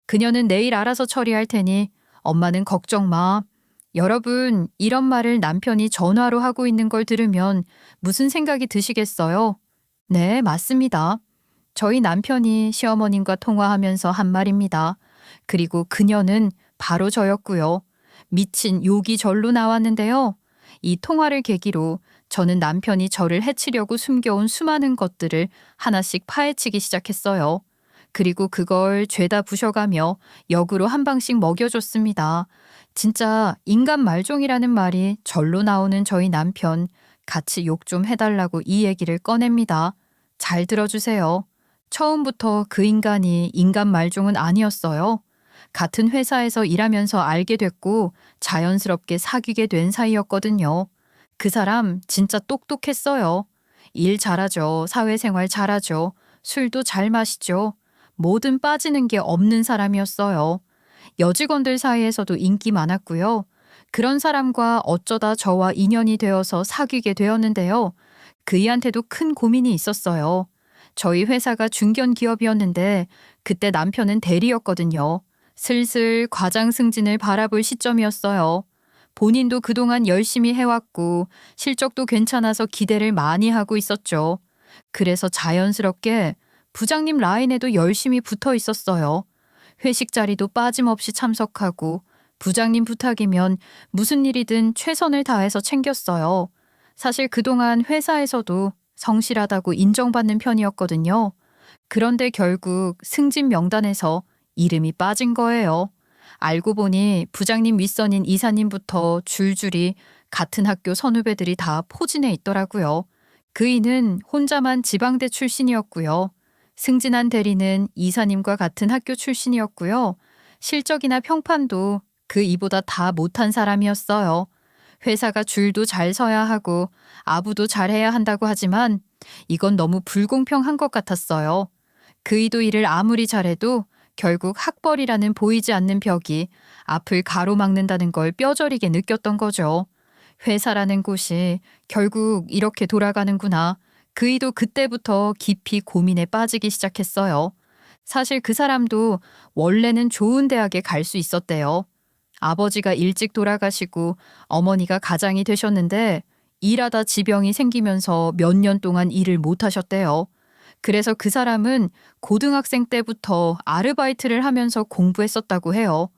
그녀는 내일 알아서 처리할 테니 엄마는 걱정 마. 여러분, 이런 말을 남편이 전화로 하고 있는 걸 들으면 무슨 생각이 드시겠어요? 네, 맞습니다. 저희 남편이 시어머님과 통화하면서 한 말입니다. 그리고 그녀는 바로 저였고요. 미친 욕이 절로 나왔는데요. 이 통화를 계기로 저는 남편이 저를 해치려고 숨겨온 수많은 것들을 하나씩 파헤치기 시작했어요. 그리고 그걸 죄다 부셔가며 역으로 한 방씩 먹여줬습니다. 진짜 인간 말종이라는 말이 절로 나오는 저희 남편, 같이 욕 좀 해달라고 이 얘기를 꺼냅니다. 잘 들어주세요. 처음부터 그 인간이 인간 말종은 아니었어요. 같은 회사에서 일하면서 알게 됐고 자연스럽게 사귀게 된 사이였거든요. 그 사람 진짜 똑똑했어요. 일 잘하죠. 사회생활 잘하죠. 술도 잘 마시죠. 뭐든 빠지는 게 없는 사람이었어요. 여직원들 사이에서도 인기 많았고요. 그런 사람과 어쩌다 저와 인연이 되어서 사귀게 되었는데요. 그이한테도 큰 고민이 있었어요. 저희 회사가 중견 기업이었는데 그때 남편은 대리였거든요. 슬슬 과장 승진을 바라볼 시점이었어요. 본인도 그동안 열심히 해왔고 실적도 괜찮아서 기대를 많이 하고 있었죠. 그래서 자연스럽게 부장님 라인에도 열심히 붙어 있었어요. 회식 자리도 빠짐없이 참석하고 부장님 부탁이면 무슨 일이든 최선을 다해서 챙겼어요. 사실 그동안 회사에서도 성실하다고 인정받는 편이었거든요. 그런데 결국 승진 명단에서 이름이 빠진 거예요. 알고 보니 부장님 윗선인 이사님부터 줄줄이 같은 학교 선후배들이 다 포진해 있더라고요. 그이는 혼자만 지방대 출신이었고요. 승진한 대리는 이사님과 같은 학교 출신이었고요. 실적이나 평판도 그 이보다 다 못한 사람이었어요. 회사가 줄도 잘 서야 하고 아부도 잘해야 한다고 하지만 이건 너무 불공평한 것 같았어요. 그이도 일을 아무리 잘해도 결국 학벌이라는 보이지 않는 벽이 앞을 가로막는다는 걸 뼈저리게 느꼈던 거죠. 회사라는 곳이 결국 이렇게 돌아가는구나. 그이도 그때부터 깊이 고민에 빠지기 시작했어요. 사실 그 사람도 원래는 좋은 대학에 갈 수 있었대요. 아버지가 일찍 돌아가시고 어머니가 가장이 되셨는데 일하다 지병이 생기면서 몇 년 동안 일을 못 하셨대요. 그래서 그 사람은 고등학생 때부터 아르바이트를 하면서 공부했었다고 해요.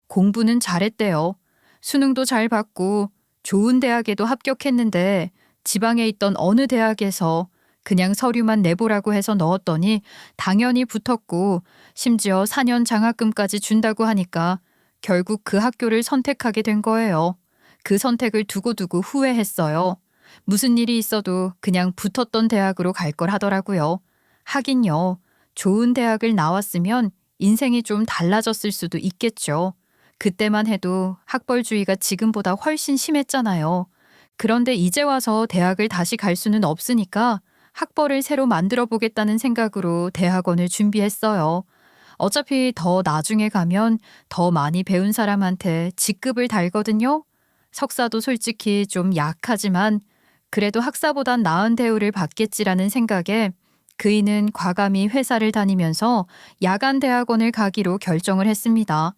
공부는 잘했대요. 수능도 잘 봤고 좋은 대학에도 합격했는데 지방에 있던 어느 대학에서 그냥 서류만 내보라고 해서 넣었더니 당연히 붙었고 심지어 4년 장학금까지 준다고 하니까 결국 그 학교를 선택하게 된 거예요. 그 선택을 두고두고 후회했어요. 무슨 일이 있어도 그냥 붙었던 대학으로 갈 걸 하더라고요. 하긴요. 좋은 대학을 나왔으면 인생이 좀 달라졌을 수도 있겠죠. 그때만 해도 학벌주의가 지금보다 훨씬 심했잖아요. 그런데 이제 와서 대학을 다시 갈 수는 없으니까 학벌을 새로 만들어 보겠다는 생각으로 대학원을 준비했어요. 어차피 더 나중에 가면 더 많이 배운 사람한테 직급을 달거든요. 석사도 솔직히 좀 약하지만 그래도 학사보단 나은 대우를 받겠지라는 생각에 그이는 과감히 회사를 다니면서 야간 대학원을 가기로 결정을 했습니다.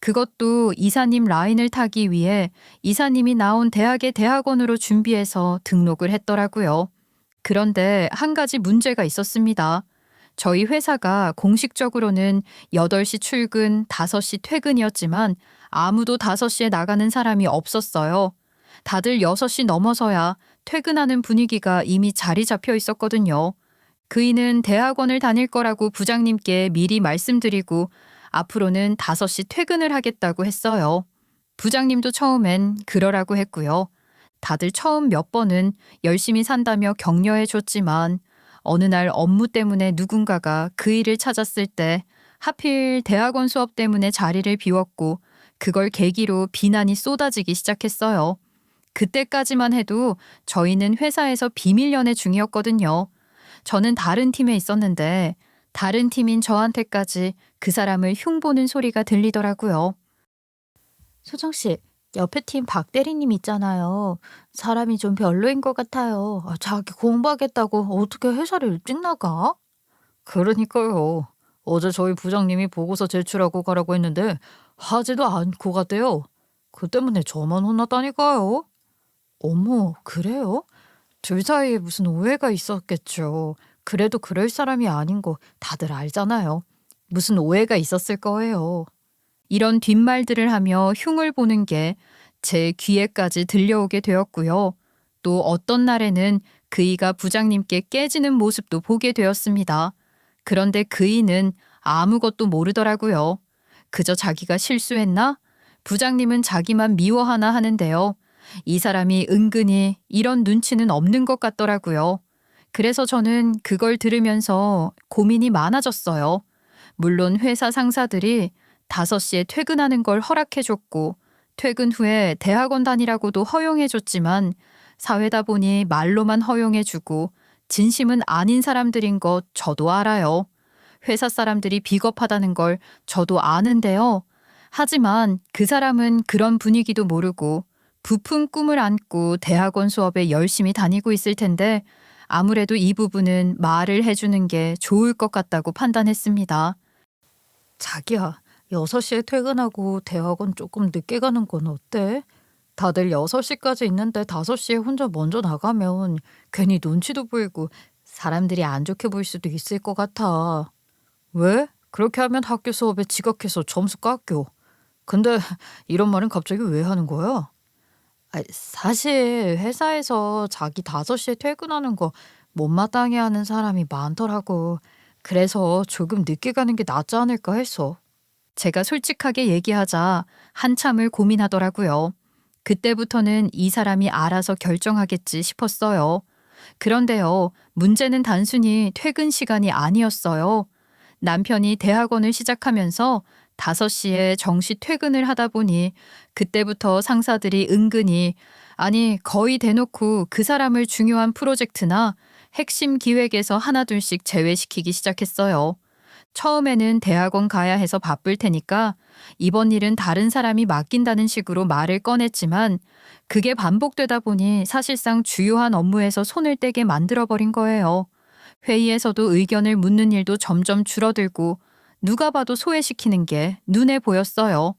그것도 이사님 라인을 타기 위해 이사님이 나온 대학의 대학원으로 준비해서 등록을 했더라고요. 그런데 한 가지 문제가 있었습니다. 저희 회사가 공식적으로는 8시 출근, 5시 퇴근이었지만 아무도 5시에 나가는 사람이 없었어요. 다들 6시 넘어서야 퇴근하는 분위기가 이미 자리 잡혀 있었거든요. 그이는 대학원을 다닐 거라고 부장님께 미리 말씀드리고 앞으로는 5시 퇴근을 하겠다고 했어요. 부장님도 처음엔 그러라고 했고요. 다들 처음 몇 번은 열심히 산다며 격려해 줬지만 어느 날 업무 때문에 누군가가 그 일을 찾았을 때 하필 대학원 수업 때문에 자리를 비웠고 그걸 계기로 비난이 쏟아지기 시작했어요. 그때까지만 해도 저희는 회사에서 비밀 연애 중이었거든요. 저는 다른 팀에 있었는데 다른 팀인 저한테까지 그 사람을 흉보는 소리가 들리더라고요. 소정 씨, 옆에 팀 박 대리님 있잖아요. 사람이 좀 별로인 것 같아요. 자기 공부하겠다고 어떻게 회사를 일찍 나가? 그러니까요. 어제 저희 부장님이 보고서 제출하고 가라고 했는데 하지도 않고 갔대요. 그 때문에 저만 혼났다니까요. 어머, 그래요? 둘 사이에 무슨 오해가 있었겠죠. 그래도 그럴 사람이 아닌 거 다들 알잖아요. 무슨 오해가 있었을 거예요. 이런 뒷말들을 하며 흉을 보는 게 제 귀에까지 들려오게 되었고요. 또 어떤 날에는 그이가 부장님께 깨지는 모습도 보게 되었습니다. 그런데 그이는 아무것도 모르더라고요. 그저 자기가 실수했나? 부장님은 자기만 미워하나 하는데요. 이 사람이 은근히 이런 눈치는 없는 것 같더라고요. 그래서 저는 그걸 들으면서 고민이 많아졌어요. 물론 회사 상사들이 5시에 퇴근하는 걸 허락해줬고 퇴근 후에 대학원 다니라고도 허용해줬지만 사회다 보니 말로만 허용해주고 진심은 아닌 사람들인 것 저도 알아요. 회사 사람들이 비겁하다는 걸 저도 아는데요. 하지만 그 사람은 그런 분위기도 모르고 부푼 꿈을 안고 대학원 수업에 열심히 다니고 있을 텐데 아무래도 이 부분은 말을 해주는 게 좋을 것 같다고 판단했습니다. 자기야, 6시에 퇴근하고 대학원 조금 늦게 가는 건 어때? 다들 6시까지 있는데 5시에 혼자 먼저 나가면 괜히 눈치도 보이고 사람들이 안 좋게 볼 수도 있을 것 같아. 왜? 그렇게 하면 학교 수업에 지각해서 점수 깎여. 근데 이런 말은 갑자기 왜 하는 거야? 사실 회사에서 자기 5시에 퇴근하는 거 못마땅해 하는 사람이 많더라고. 그래서 조금 늦게 가는 게 낫지 않을까 해서. 제가 솔직하게 얘기하자 한참을 고민하더라고요. 그때부터는 이 사람이 알아서 결정하겠지 싶었어요. 그런데요, 문제는 단순히 퇴근 시간이 아니었어요. 남편이 대학원을 시작하면서 5시에 정시 퇴근을 하다 보니 그때부터 상사들이 은근히, 아니 거의 대놓고 그 사람을 중요한 프로젝트나 핵심 기획에서 하나둘씩 제외시키기 시작했어요. 처음에는 대학원 가야 해서 바쁠 테니까 이번 일은 다른 사람이 맡긴다는 식으로 말을 꺼냈지만 그게 반복되다 보니 사실상 주요한 업무에서 손을 떼게 만들어버린 거예요. 회의에서도 의견을 묻는 일도 점점 줄어들고 누가 봐도 소외시키는 게 눈에 보였어요.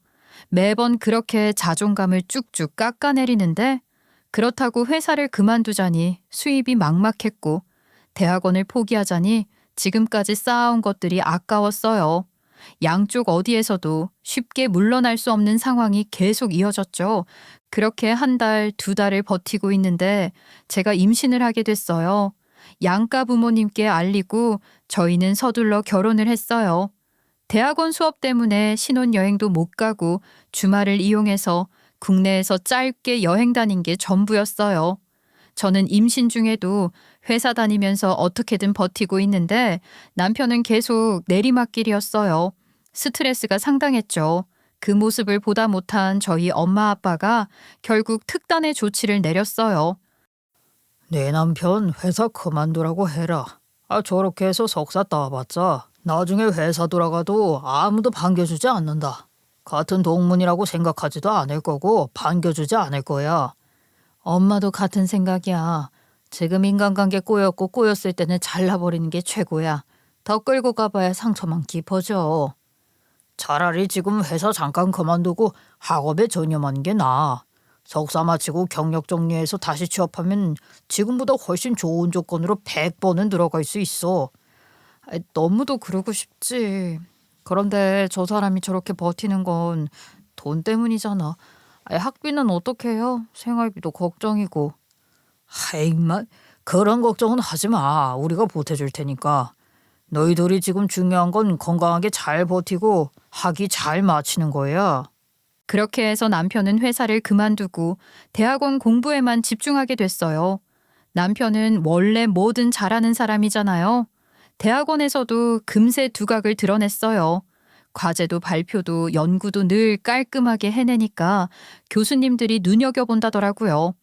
매번 그렇게 자존감을 쭉쭉 깎아내리는데 그렇다고 회사를 그만두자니 수입이 막막했고 대학원을 포기하자니 지금까지 쌓아온 것들이 아까웠어요. 양쪽 어디에서도 쉽게 물러날 수 없는 상황이 계속 이어졌죠. 그렇게 1달, 2달을 버티고 있는데 제가 임신을 하게 됐어요. 양가 부모님께 알리고 저희는 서둘러 결혼을 했어요. 대학원 수업 때문에 신혼여행도 못 가고 주말을 이용해서 국내에서 짧게 여행 다닌 게 전부였어요. 저는 임신 중에도 회사 다니면서 어떻게든 버티고 있는데 남편은 계속 내리막길이었어요. 스트레스가 상당했죠. 그 모습을 보다 못한 저희 엄마 아빠가 결국 특단의 조치를 내렸어요. 내 남편 회사 그만두라고 해라. 저렇게 해서 석사 따봤자 나중에 회사 돌아가도 아무도 반겨주지 않는다. 같은 동문이라고 생각하지도 않을 거고 반겨주지 않을 거야. 엄마도 같은 생각이야. 지금 인간관계 꼬였고 꼬였을 때는 잘라버리는 게 최고야. 더 끌고 가봐야 상처만 깊어져. 차라리 지금 회사 잠깐 그만두고 학업에 전념하는 게 나아. 석사 마치고 경력 정리해서 다시 취업하면 지금보다 훨씬 좋은 조건으로 100번은 들어갈 수 있어. 너무도 그러고 싶지. 그런데 저 사람이 저렇게 버티는 건 돈 때문이잖아. 학비는 어떻게 해요? 생활비도 걱정이고. 하이만 그런 걱정은 하지 마. 우리가 보태줄 테니까. 너희들이 지금 중요한 건 건강하게 잘 버티고 학위 잘 마치는 거야. 그렇게 해서 남편은 회사를 그만두고 대학원 공부에만 집중하게 됐어요. 남편은 원래 뭐든 잘하는 사람이잖아요. 대학원에서도 금세 두각을 드러냈어요. 과제도 발표도 연구도 늘 깔끔하게 해내니까 교수님들이 눈여겨본다더라고요.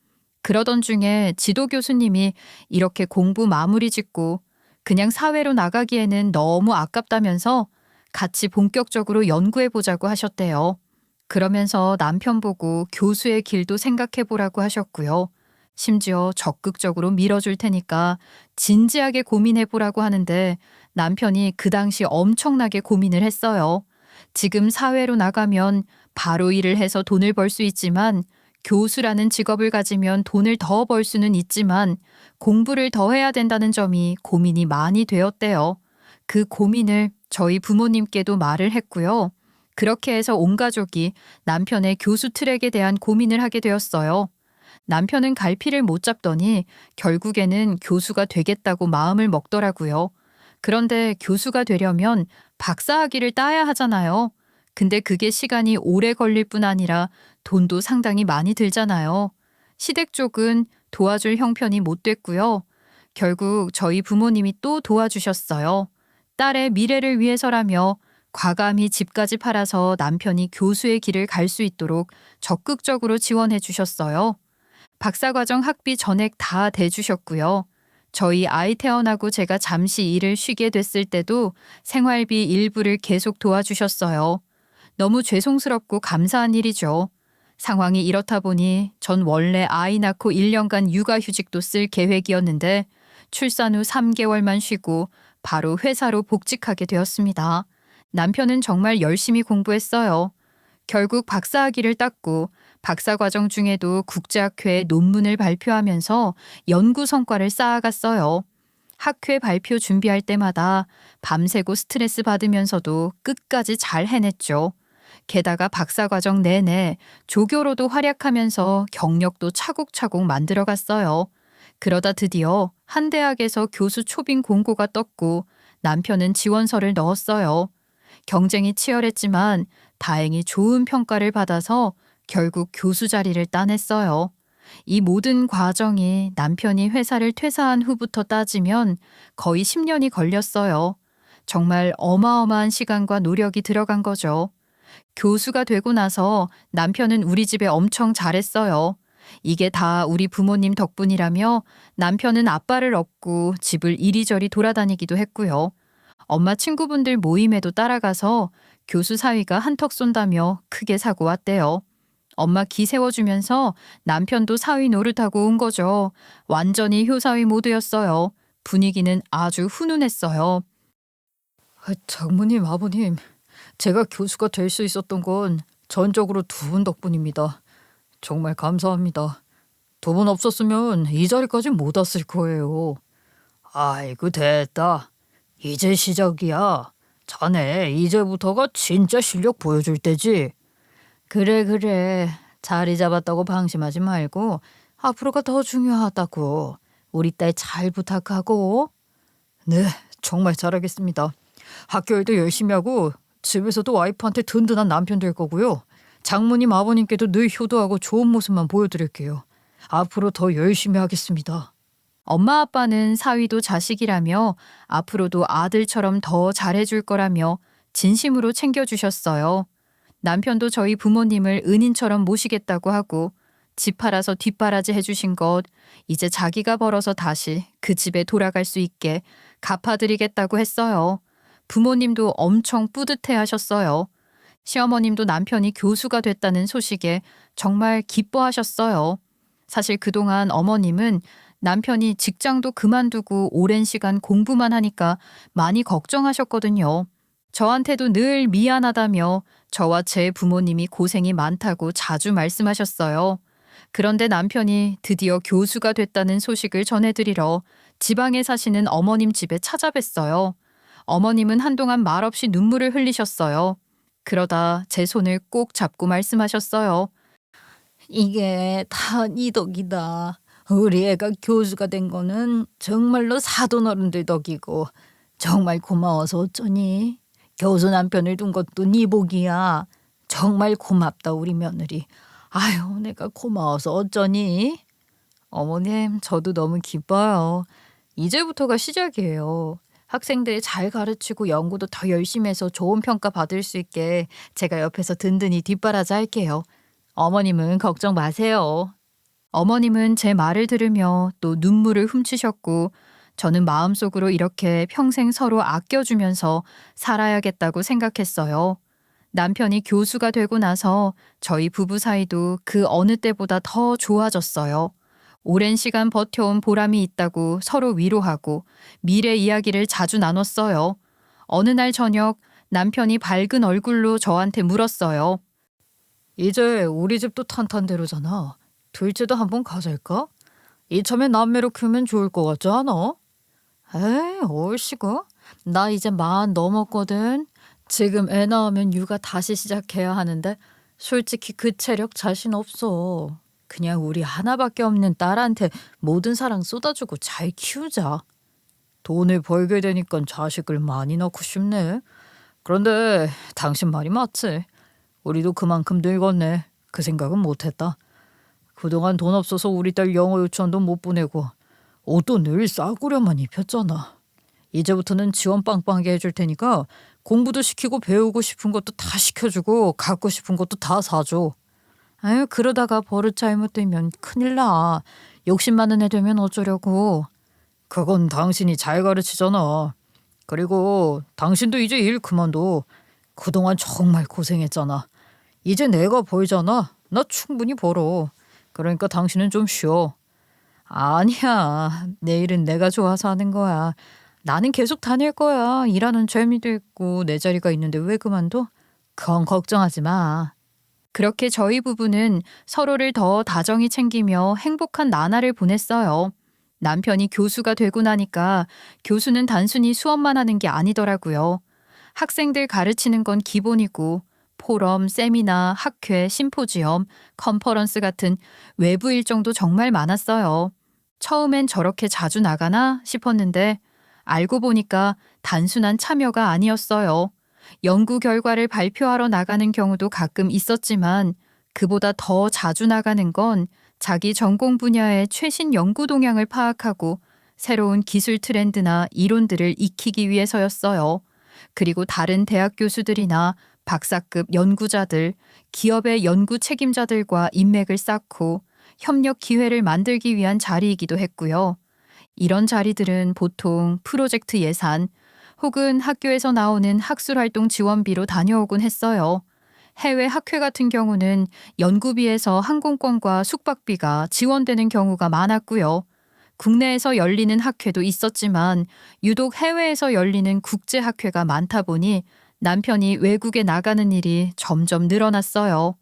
그러던 중에 지도 교수님이 이렇게 공부 마무리 짓고 그냥 사회로 나가기에는 너무 아깝다면서 같이 본격적으로 연구해보자고 하셨대요. 그러면서 남편 보고 교수의 길도 생각해보라고 하셨고요. 심지어 적극적으로 밀어줄 테니까 진지하게 고민해보라고 하는데 남편이 그 당시 엄청나게 고민을 했어요. 지금 사회로 나가면 바로 일을 해서 돈을 벌 수 있지만 교수라는 직업을 가지면 돈을 더 벌 수는 있지만 공부를 더 해야 된다는 점이 고민이 많이 되었대요. 그 고민을 저희 부모님께도 말을 했고요. 그렇게 해서 온 가족이 남편의 교수 트랙에 대한 고민을 하게 되었어요. 남편은 갈피를 못 잡더니 결국에는 교수가 되겠다고 마음을 먹더라고요. 그런데 교수가 되려면 박사학위를 따야 하잖아요. 근데 그게 시간이 오래 걸릴 뿐 아니라 돈도 상당히 많이 들잖아요. 시댁 쪽은 도와줄 형편이 못 됐고요. 결국 저희 부모님이 또 도와주셨어요. 딸의 미래를 위해서라며 과감히 집까지 팔아서 남편이 교수의 길을 갈 수 있도록 적극적으로 지원해 주셨어요. 박사과정 학비 전액 다 대주셨고요. 저희 아이 태어나고 제가 잠시 일을 쉬게 됐을 때도 생활비 일부를 계속 도와주셨어요. 너무 죄송스럽고 감사한 일이죠. 상황이 이렇다 보니 전 원래 아이 낳고 1년간 육아휴직도 쓸 계획이었는데 출산 후 3개월만 쉬고 바로 회사로 복직하게 되었습니다. 남편은 정말 열심히 공부했어요. 결국 박사학위를 땄고 박사과정 중에도 국제학회에 논문을 발표하면서 연구 성과를 쌓아갔어요. 학회 발표 준비할 때마다 밤새고 스트레스 받으면서도 끝까지 잘 해냈죠. 게다가 박사과정 내내 조교로도 활약하면서 경력도 차곡차곡 만들어갔어요. 그러다 드디어 한 대학에서 교수 초빙 공고가 떴고 남편은 지원서를 넣었어요. 경쟁이 치열했지만 다행히 좋은 평가를 받아서 결국 교수 자리를 따냈어요. 이 모든 과정이 남편이 회사를 퇴사한 후부터 따지면 거의 10년이 걸렸어요. 정말 어마어마한 시간과 노력이 들어간 거죠. 교수가 되고 나서 남편은 우리 집에 엄청 잘했어요. 이게 다 우리 부모님 덕분이라며 남편은 아빠를 업고 집을 이리저리 돌아다니기도 했고요. 엄마 친구분들 모임에도 따라가서 교수 사위가 한턱 쏜다며 크게 사고 왔대요. 엄마 기 세워주면서 남편도 사위 노릇하고 온 거죠. 완전히 효사위 모드였어요. 분위기는 아주 훈훈했어요. 장모님, 아버님, 제가 교수가 될 수 있었던 건 전적으로 두 분 덕분입니다. 정말 감사합니다. 두 분 없었으면 이 자리까지 못 왔을 거예요. 아이고 됐다. 이제 시작이야. 자네 이제부터가 진짜 실력 보여줄 때지. 그래. 자리 잡았다고 방심하지 말고 앞으로가 더 중요하다고. 우리 딸 잘 부탁하고. 네, 정말 잘하겠습니다. 학교 일도 열심히 하고 집에서도 와이프한테 든든한 남편 될 거고요. 장모님 아버님께도 늘 효도하고 좋은 모습만 보여드릴게요. 앞으로 더 열심히 하겠습니다. 엄마 아빠는 사위도 자식이라며 앞으로도 아들처럼 더 잘해줄 거라며 진심으로 챙겨주셨어요. 남편도 저희 부모님을 은인처럼 모시겠다고 하고 집 팔아서 뒷바라지 해주신 것 이제 자기가 벌어서 다시 그 집에 돌아갈 수 있게 갚아드리겠다고 했어요. 부모님도 엄청 뿌듯해 하셨어요. 시어머님도 남편이 교수가 됐다는 소식에 정말 기뻐하셨어요. 사실 그동안 어머님은 남편이 직장도 그만두고 오랜 시간 공부만 하니까 많이 걱정하셨거든요. 저한테도 늘 미안하다며 저와 제 부모님이 고생이 많다고 자주 말씀하셨어요. 그런데 남편이 드디어 교수가 됐다는 소식을 전해드리러 지방에 사시는 어머님 집에 찾아뵀어요. 어머님은 한동안 말없이 눈물을 흘리셨어요. 그러다 제 손을 꼭 잡고 말씀하셨어요. 이게 다 네 덕이다. 우리 애가 교수가 된 거는 정말로 사돈 어른들 덕이고 정말 고마워서 어쩌니. 교수 남편을 둔 것도 네 복이야. 정말 고맙다 우리 며느리. 아유 내가 고마워서 어쩌니. 어머님 저도 너무 기뻐요. 이제부터가 시작이에요. 학생들 잘 가르치고 연구도 더 열심히 해서 좋은 평가 받을 수 있게 제가 옆에서 든든히 뒷바라지 할게요. 어머님은 걱정 마세요. 어머님은 제 말을 들으며 또 눈물을 훔치셨고 저는 마음속으로 이렇게 평생 서로 아껴주면서 살아야겠다고 생각했어요. 남편이 교수가 되고 나서 저희 부부 사이도 그 어느 때보다 더 좋아졌어요. 오랜 시간 버텨온 보람이 있다고 서로 위로하고 미래 이야기를 자주 나눴어요. 어느 날 저녁 남편이 밝은 얼굴로 저한테 물었어요. 이제 우리 집도 탄탄대로잖아. 둘째도 한번 가질까? 이참에 남매로 크면 좋을 것 같지 않아? 에이, 얼씨구. 나 이제 40 넘었거든. 지금 애 낳으면 육아 다시 시작해야 하는데 솔직히 그 체력 자신 없어. 그냥 우리 하나밖에 없는 딸한테 모든 사랑 쏟아주고 잘 키우자. 돈을 벌게 되니까 자식을 많이 낳고 싶네. 그런데 당신 말이 맞지. 우리도 그만큼 늙었네. 그 생각은 못했다. 그동안 돈 없어서 우리 딸 영어 유치원도 못 보내고 옷도 늘 싸구려만 입혔잖아. 이제부터는 지원 빵빵하게 해줄 테니까 공부도 시키고 배우고 싶은 것도 다 시켜주고 갖고 싶은 것도 다 사줘. 아유, 그러다가 버릇 잘못되면 큰일 나. 욕심 많은 애 되면 어쩌려고. 그건 당신이 잘 가르치잖아. 그리고 당신도 이제 일 그만둬. 그동안 정말 고생했잖아. 이제 내가 벌잖아. 나 충분히 벌어. 그러니까 당신은 좀 쉬어. 아니야. 내일은 내가 좋아서 하는 거야. 나는 계속 다닐 거야. 일하는 재미도 있고 내 자리가 있는데 왜 그만둬? 그건 걱정하지 마. 그렇게 저희 부부는 서로를 더 다정히 챙기며 행복한 나날을 보냈어요. 남편이 교수가 되고 나니까 교수는 단순히 수업만 하는 게 아니더라고요. 학생들 가르치는 건 기본이고 포럼, 세미나, 학회, 심포지엄, 컨퍼런스 같은 외부 일정도 정말 많았어요. 처음엔 저렇게 자주 나가나 싶었는데 알고 보니까 단순한 참여가 아니었어요. 연구 결과를 발표하러 나가는 경우도 가끔 있었지만 그보다 더 자주 나가는 건 자기 전공 분야의 최신 연구 동향을 파악하고 새로운 기술 트렌드나 이론들을 익히기 위해서였어요. 그리고 다른 대학 교수들이나 박사급 연구자들, 기업의 연구 책임자들과 인맥을 쌓고 협력 기회를 만들기 위한 자리이기도 했고요. 이런 자리들은 보통 프로젝트 예산 혹은 학교에서 나오는 학술활동 지원비로 다녀오곤 했어요. 해외 학회 같은 경우는 연구비에서 항공권과 숙박비가 지원되는 경우가 많았고요. 국내에서 열리는 학회도 있었지만 유독 해외에서 열리는 국제학회가 많다 보니 남편이 외국에 나가는 일이 점점 늘어났어요.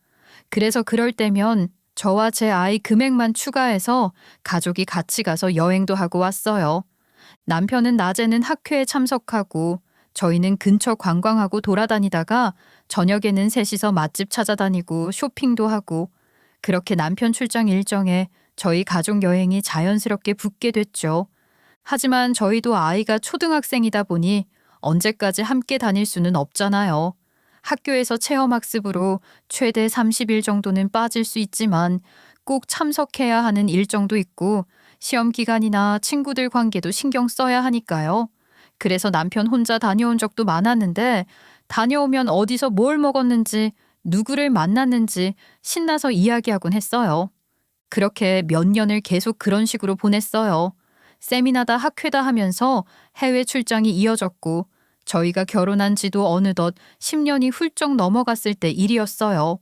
그래서 그럴 때면 저와 제 아이 금액만 추가해서 가족이 같이 가서 여행도 하고 왔어요. 남편은 낮에는 학회에 참석하고 저희는 근처 관광하고 돌아다니다가 저녁에는 셋이서 맛집 찾아다니고 쇼핑도 하고 그렇게 남편 출장 일정에 저희 가족 여행이 자연스럽게 붙게 됐죠. 하지만 저희도 아이가 초등학생이다 보니 언제까지 함께 다닐 수는 없잖아요. 학교에서 체험학습으로 최대 30일 정도는 빠질 수 있지만 꼭 참석해야 하는 일정도 있고 시험 기간이나 친구들 관계도 신경 써야 하니까요. 그래서 남편 혼자 다녀온 적도 많았는데 다녀오면 어디서 뭘 먹었는지 누구를 만났는지 신나서 이야기하곤 했어요. 그렇게 몇 년을 계속 그런 식으로 보냈어요. 세미나다 학회다 하면서 해외 출장이 이어졌고 저희가 결혼한 지도 어느덧 10년이 훌쩍 넘어갔을 때 일이었어요.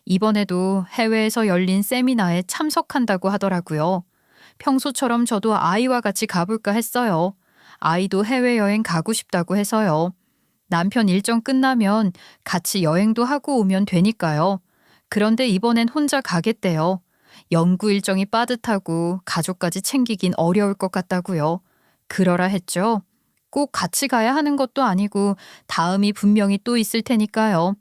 이번에도 해외에서 열린 세미나에 참석한다고 하더라고요. 평소처럼 저도 아이와 같이 가볼까 했어요. 아이도 해외여행 가고 싶다고 해서요. 남편 일정 끝나면 같이 여행도 하고 오면 되니까요. 그런데 이번엔 혼자 가겠대요. 연구 일정이 빠듯하고 가족까지 챙기긴 어려울 것 같다고요. 그러라 했죠. 꼭 같이 가야 하는 것도 아니고 다음이 분명히 또 있을 테니까요.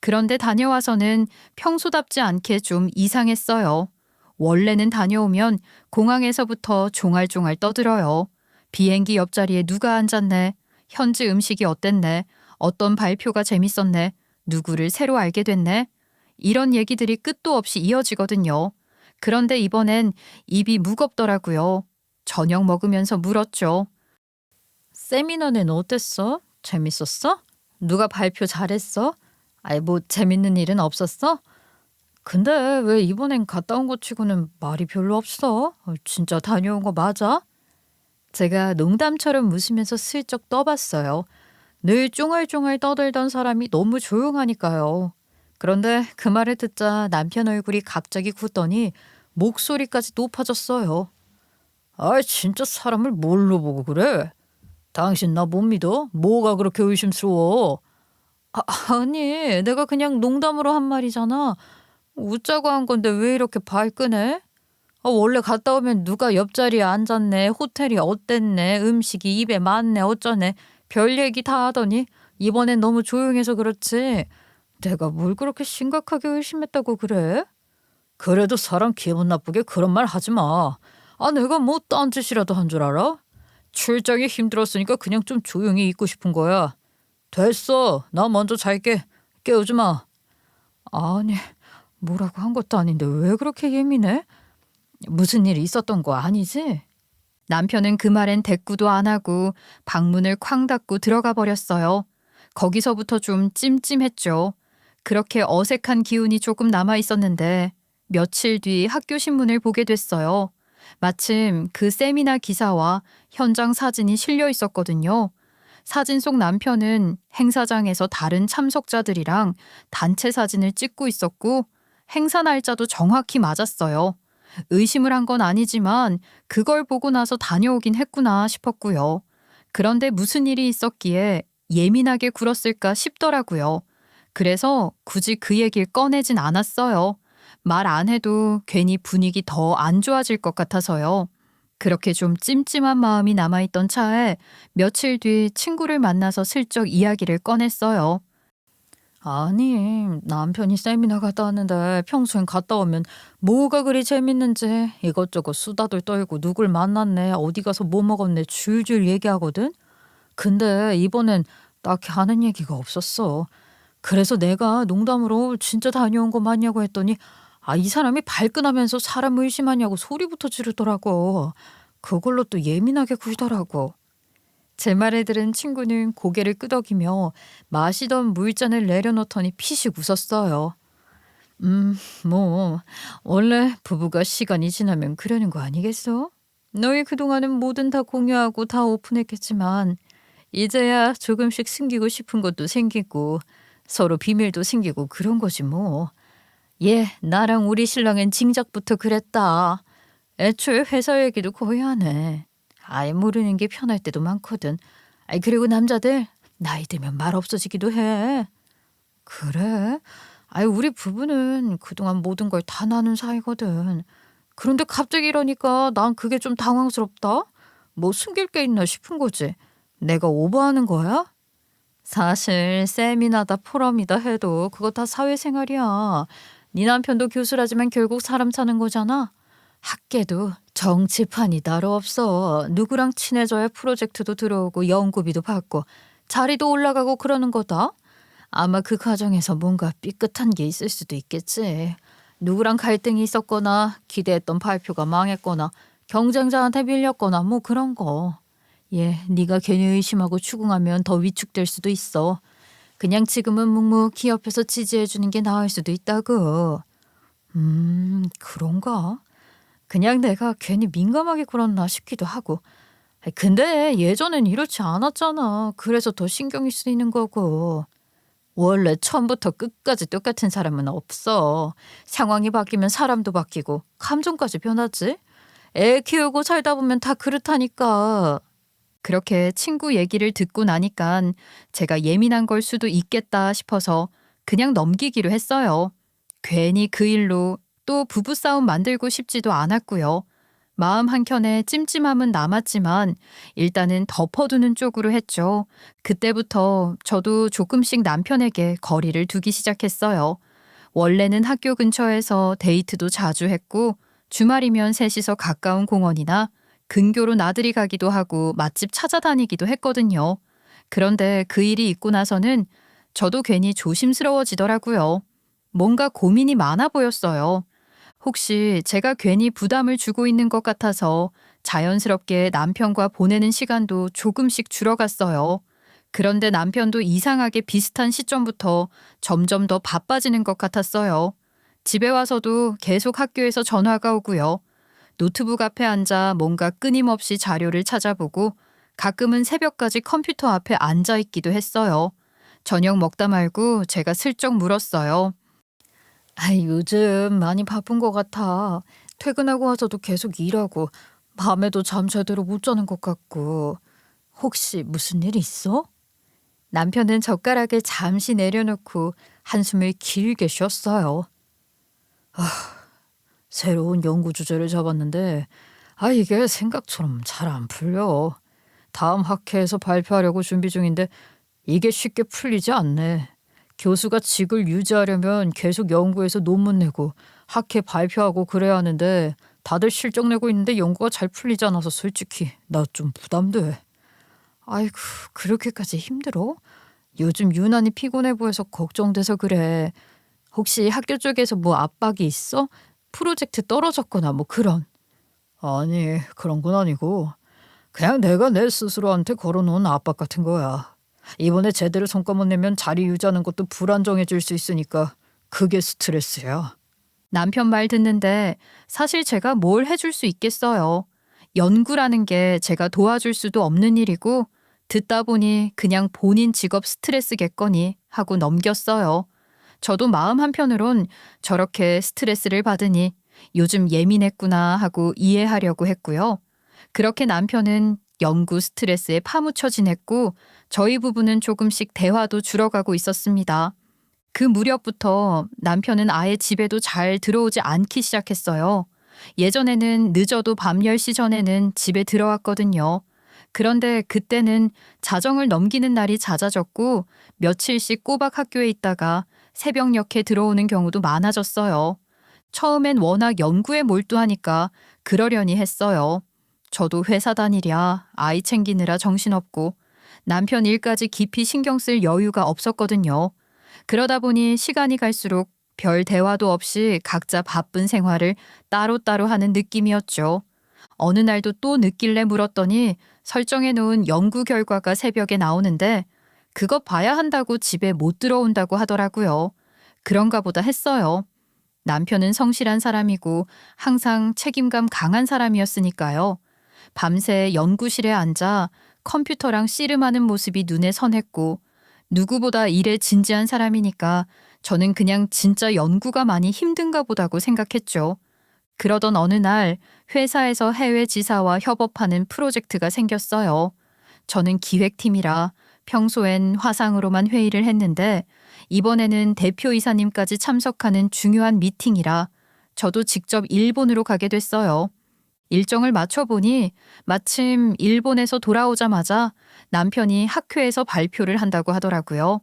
그런데 다녀와서는 평소답지 않게 좀 이상했어요. 원래는 다녀오면 공항에서부터 종알종알 떠들어요. 비행기 옆자리에 누가 앉았네. 현지 음식이 어땠네. 어떤 발표가 재밌었네. 누구를 새로 알게 됐네. 이런 얘기들이 끝도 없이 이어지거든요. 그런데 이번엔 입이 무겁더라고요. 저녁 먹으면서 물었죠. 세미나는 어땠어? 재밌었어? 누가 발표 잘했어? 아이, 뭐 재밌는 일은 없었어? 근데 왜 이번엔 갔다 온 것 치고는 말이 별로 없어? 진짜 다녀온 거 맞아? 제가 농담처럼 웃으면서 슬쩍 떠봤어요. 늘 쫑알쫑알 떠들던 사람이 너무 조용하니까요. 그런데 그 말을 듣자 남편 얼굴이 갑자기 굳더니 목소리까지 높아졌어요. 아, 진짜 사람을 뭘로 보고 그래? 당신 나 못 믿어? 뭐가 그렇게 의심스러워? 아니, 내가 그냥 농담으로 한 말이잖아. 웃자고 한 건데 왜 이렇게 발끈해? 원래 갔다 오면 누가 옆자리에 앉았네, 호텔이 어땠네, 음식이 입에 맞네, 어쩌네, 별 얘기 다 하더니 이번엔 너무 조용해서 그렇지. 내가 뭘 그렇게 심각하게 의심했다고 그래? 그래도 사람 기분 나쁘게 그런 말 하지 마. 내가 뭐 딴짓이라도 한 줄 알아? 출장이 힘들었으니까 그냥 좀 조용히 있고 싶은 거야. 됐어. 나 먼저 잘게. 깨우지 마. 아니, 뭐라고 한 것도 아닌데 왜 그렇게 예민해? 무슨 일이 있었던 거 아니지? 남편은 그 말엔 대꾸도 안 하고 방문을 쾅 닫고 들어가 버렸어요. 거기서부터 좀 찜찜했죠. 그렇게 어색한 기운이 조금 남아 있었는데 며칠 뒤 학교 신문을 보게 됐어요. 마침 그 세미나 기사와 현장 사진이 실려 있었거든요. 사진 속 남편은 행사장에서 다른 참석자들이랑 단체 사진을 찍고 있었고 행사 날짜도 정확히 맞았어요. 의심을 한 건 아니지만 그걸 보고 나서 다녀오긴 했구나 싶었고요. 그런데 무슨 일이 있었기에 예민하게 굴었을까 싶더라고요. 그래서 굳이 그 얘기를 꺼내진 않았어요. 말 안 해도 괜히 분위기 더 안 좋아질 것 같아서요. 그렇게 좀 찜찜한 마음이 남아있던 차에 며칠 뒤 친구를 만나서 슬쩍 이야기를 꺼냈어요. 아니, 남편이 세미나 갔다 왔는데 평소엔 갔다 오면 뭐가 그리 재밌는지 이것저것 수다들 떨고 누굴 만났네, 어디 가서 뭐 먹었네 줄줄 얘기하거든? 근데 이번엔 딱히 하는 얘기가 없었어. 그래서 내가 농담으로 진짜 다녀온 거 맞냐고 했더니 이 사람이 발끈하면서 사람 의심하냐고 소리부터 지르더라고. 그걸로 또 예민하게 굴더라고. 제 말을 들은 친구는 고개를 끄덕이며 마시던 물잔을 내려놓더니 피식 웃었어요. 뭐 원래 부부가 시간이 지나면 그러는 거 아니겠어? 너희 그동안은 뭐든 다 공유하고 다 오픈했겠지만 이제야 조금씩 숨기고 싶은 것도 생기고 서로 비밀도 생기고 그런 거지 뭐. 나랑 우리 신랑은 징작부터 그랬다. 애초에 회사 얘기도 거의 안 해. 아예 모르는 게 편할 때도 많거든. 그리고 남자들 나이 들면 말 없어지기도 해. 그래? 우리 부부는 그동안 모든 걸 다 나눈 사이거든. 그런데 갑자기 이러니까 난 그게 좀 당황스럽다. 뭐 숨길 게 있나 싶은 거지. 내가 오버하는 거야? 사실 세미나다 포럼이다 해도 그거 다 사회생활이야. 네 남편도 교수라지만 결국 사람 사는 거잖아. 학계도 정치판이 따로 없어. 누구랑 친해져야 프로젝트도 들어오고 연구비도 받고 자리도 올라가고 그러는 거다. 아마 그 과정에서 뭔가 삐끗한 게 있을 수도 있겠지. 누구랑 갈등이 있었거나 기대했던 발표가 망했거나 경쟁자한테 밀렸거나 뭐 그런 거. 네가 괜히 의심하고 추궁하면 더 위축될 수도 있어. 그냥 지금은 묵묵히 옆에서 지지해주는 게 나을 수도 있다고. 그런가? 그냥 내가 괜히 민감하게 굴었나 싶기도 하고. 근데 예전엔 이렇지 않았잖아. 그래서 더 신경이 쓰이는 거고. 원래 처음부터 끝까지 똑같은 사람은 없어. 상황이 바뀌면 사람도 바뀌고 감정까지 변하지. 애 키우고 살다 보면 다 그렇다니까. 그렇게 친구 얘기를 듣고 나니까 제가 예민한 걸 수도 있겠다 싶어서 그냥 넘기기로 했어요. 괜히 그 일로 또 부부싸움 만들고 싶지도 않았고요. 마음 한켠에 찜찜함은 남았지만 일단은 덮어두는 쪽으로 했죠. 그때부터 저도 조금씩 남편에게 거리를 두기 시작했어요. 원래는 학교 근처에서 데이트도 자주 했고 주말이면 셋이서 가까운 공원이나 근교로 나들이 가기도 하고 맛집 찾아다니기도 했거든요. 그런데 그 일이 있고 나서는 저도 괜히 조심스러워지더라고요. 뭔가 고민이 많아 보였어요. 혹시 제가 괜히 부담을 주고 있는 것 같아서 자연스럽게 남편과 보내는 시간도 조금씩 줄어갔어요. 그런데 남편도 이상하게 비슷한 시점부터 점점 더 바빠지는 것 같았어요. 집에 와서도 계속 학교에서 전화가 오고요. 노트북 앞에 앉아 뭔가 끊임없이 자료를 찾아보고 가끔은 새벽까지 컴퓨터 앞에 앉아 있기도 했어요. 저녁 먹다 말고 제가 슬쩍 물었어요. 요즘 많이 바쁜 것 같아. 퇴근하고 와서도 계속 일하고 밤에도 잠 제대로 못 자는 것 같고 혹시 무슨 일 있어? 남편은 젓가락을 잠시 내려놓고 한숨을 길게 쉬었어요. 새로운 연구 주제를 잡았는데 이게 생각처럼 잘 안 풀려. 다음 학회에서 발표하려고 준비 중인데 이게 쉽게 풀리지 않네. 교수가 직을 유지하려면 계속 연구해서 논문 내고 학회 발표하고 그래야 하는데 다들 실적 내고 있는데 연구가 잘 풀리지 않아서 솔직히 나 좀 부담돼. 아이고, 그렇게까지 힘들어? 요즘 유난히 피곤해 보여서 걱정돼서 그래. 혹시 학교 쪽에서 뭐 압박이 있어? 프로젝트 떨어졌거나 뭐 그런. 아니, 그런 건 아니고 그냥 내가 내 스스로한테 걸어놓은 압박 같은 거야. 이번에 제대로 성과 못 내면 자리 유지하는 것도 불안정해질 수 있으니까 그게 스트레스야. 남편 말 듣는데 사실 제가 뭘 해줄 수 있겠어요. 연구라는 게 제가 도와줄 수도 없는 일이고 듣다 보니 그냥 본인 직업 스트레스겠거니 하고 넘겼어요. 저도 마음 한편으론 저렇게 스트레스를 받으니 요즘 예민했구나 하고 이해하려고 했고요. 그렇게 남편은 연구 스트레스에 파묻혀 지냈고 저희 부부는 조금씩 대화도 줄어가고 있었습니다. 그 무렵부터 남편은 아예 집에도 잘 들어오지 않기 시작했어요. 예전에는 늦어도 밤 10시 전에는 집에 들어왔거든요. 그런데 그때는 자정을 넘기는 날이 잦아졌고 며칠씩 꼬박 학교에 있다가 새벽녘에 들어오는 경우도 많아졌어요. 처음엔 워낙 연구에 몰두하니까 그러려니 했어요. 저도 회사 다니랴 아이 챙기느라 정신없고 남편 일까지 깊이 신경 쓸 여유가 없었거든요. 그러다 보니 시간이 갈수록 별 대화도 없이 각자 바쁜 생활을 따로따로 하는 느낌이었죠. 어느 날도 또 늦길래 물었더니 설정해 놓은 연구 결과가 새벽에 나오는데 그거 봐야 한다고 집에 못 들어온다고 하더라고요. 그런가 보다 했어요. 남편은 성실한 사람이고 항상 책임감 강한 사람이었으니까요. 밤새 연구실에 앉아 컴퓨터랑 씨름하는 모습이 눈에 선했고 누구보다 일에 진지한 사람이니까 저는 그냥 진짜 연구가 많이 힘든가 보다고 생각했죠. 그러던 어느 날 회사에서 해외 지사와 협업하는 프로젝트가 생겼어요. 저는 기획팀이라 평소엔 화상으로만 회의를 했는데 이번에는 대표이사님까지 참석하는 중요한 미팅이라 저도 직접 일본으로 가게 됐어요. 일정을 맞춰보니 마침 일본에서 돌아오자마자 남편이 학회에서 발표를 한다고 하더라고요.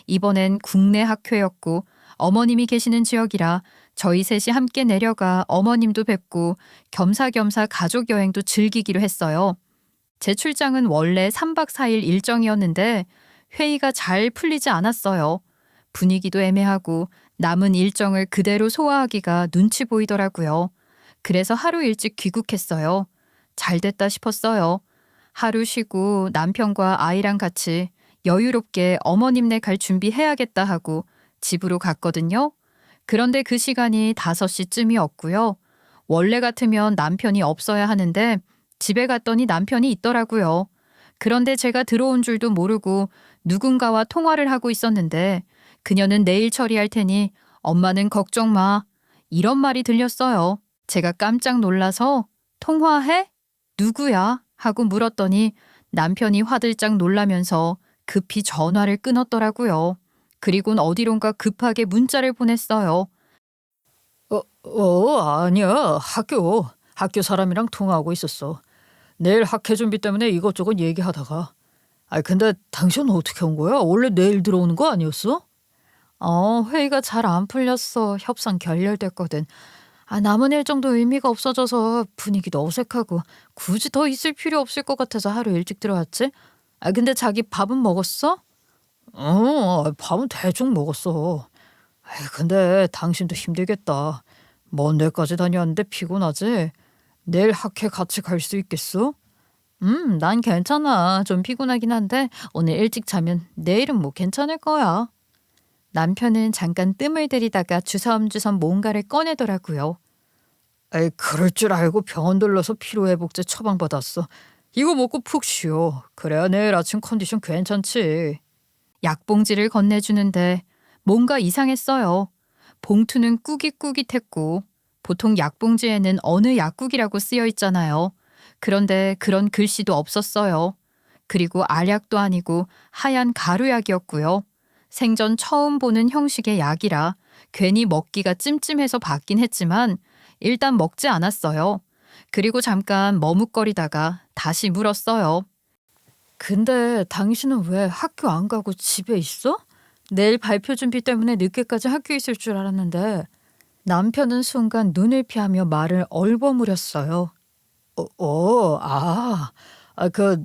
이번엔 국내 학회였고 어머님이 계시는 지역이라 저희 셋이 함께 내려가 어머님도 뵙고 겸사겸사 가족 여행도 즐기기로 했어요. 제 출장은 원래 3박 4일 일정이었는데 회의가 잘 풀리지 않았어요. 분위기도 애매하고 남은 일정을 그대로 소화하기가 눈치 보이더라고요. 그래서 하루 일찍 귀국했어요. 잘 됐다 싶었어요. 하루 쉬고 남편과 아이랑 같이 여유롭게 어머님네 갈 준비해야겠다 하고 집으로 갔거든요. 그런데 그 시간이 5시쯤이었고요. 원래 같으면 남편이 없어야 하는데 집에 갔더니 남편이 있더라고요. 그런데 제가 들어온 줄도 모르고 누군가와 통화를 하고 있었는데 그녀는 내일 처리할 테니 엄마는 걱정 마. 이런 말이 들렸어요. 제가 깜짝 놀라서 통화해? 누구야? 하고 물었더니 남편이 화들짝 놀라면서 급히 전화를 끊었더라고요. 그리곤 어디론가 급하게 문자를 보냈어요. 아니야. 학교 사람이랑 통화하고 있었어. 내일 학회 준비 때문에 이것저것 얘기하다가. 근데 당신은 어떻게 온 거야? 원래 내일 들어오는 거 아니었어? 회의가 잘 안 풀렸어. 협상 결렬됐거든. 남은 일정도 의미가 없어져서 분위기도 어색하고 굳이 더 있을 필요 없을 것 같아서 하루 일찍 들어왔지. 근데 자기 밥은 먹었어? 밥은 대충 먹었어. 근데 당신도 힘들겠다. 먼 데까지 다녀왔는데 피곤하지? 내일 학회 같이 갈 수 있겠어? 난 괜찮아. 좀 피곤하긴 한데 오늘 일찍 자면 내일은 뭐 괜찮을 거야. 남편은 잠깐 뜸을 들이다가 주섬주섬 뭔가를 꺼내더라고요. 그럴 줄 알고 병원 들러서 피로회복제 처방받았어. 이거 먹고 푹 쉬어. 그래야 내일 아침 컨디션 괜찮지. 약봉지를 건네주는데 뭔가 이상했어요. 봉투는 꾸깃꾸깃했고 보통 약봉지에는 어느 약국이라고 쓰여 있잖아요. 그런데 그런 글씨도 없었어요. 그리고 알약도 아니고 하얀 가루약이었고요. 생전 처음 보는 형식의 약이라 괜히 먹기가 찜찜해서 받긴 했지만 일단 먹지 않았어요. 그리고 잠깐 머뭇거리다가 다시 물었어요. 근데 당신은 왜 학교 안 가고 집에 있어? 내일 발표 준비 때문에 늦게까지 학교에 있을 줄 알았는데. 남편은 순간 눈을 피하며 말을 얼버무렸어요.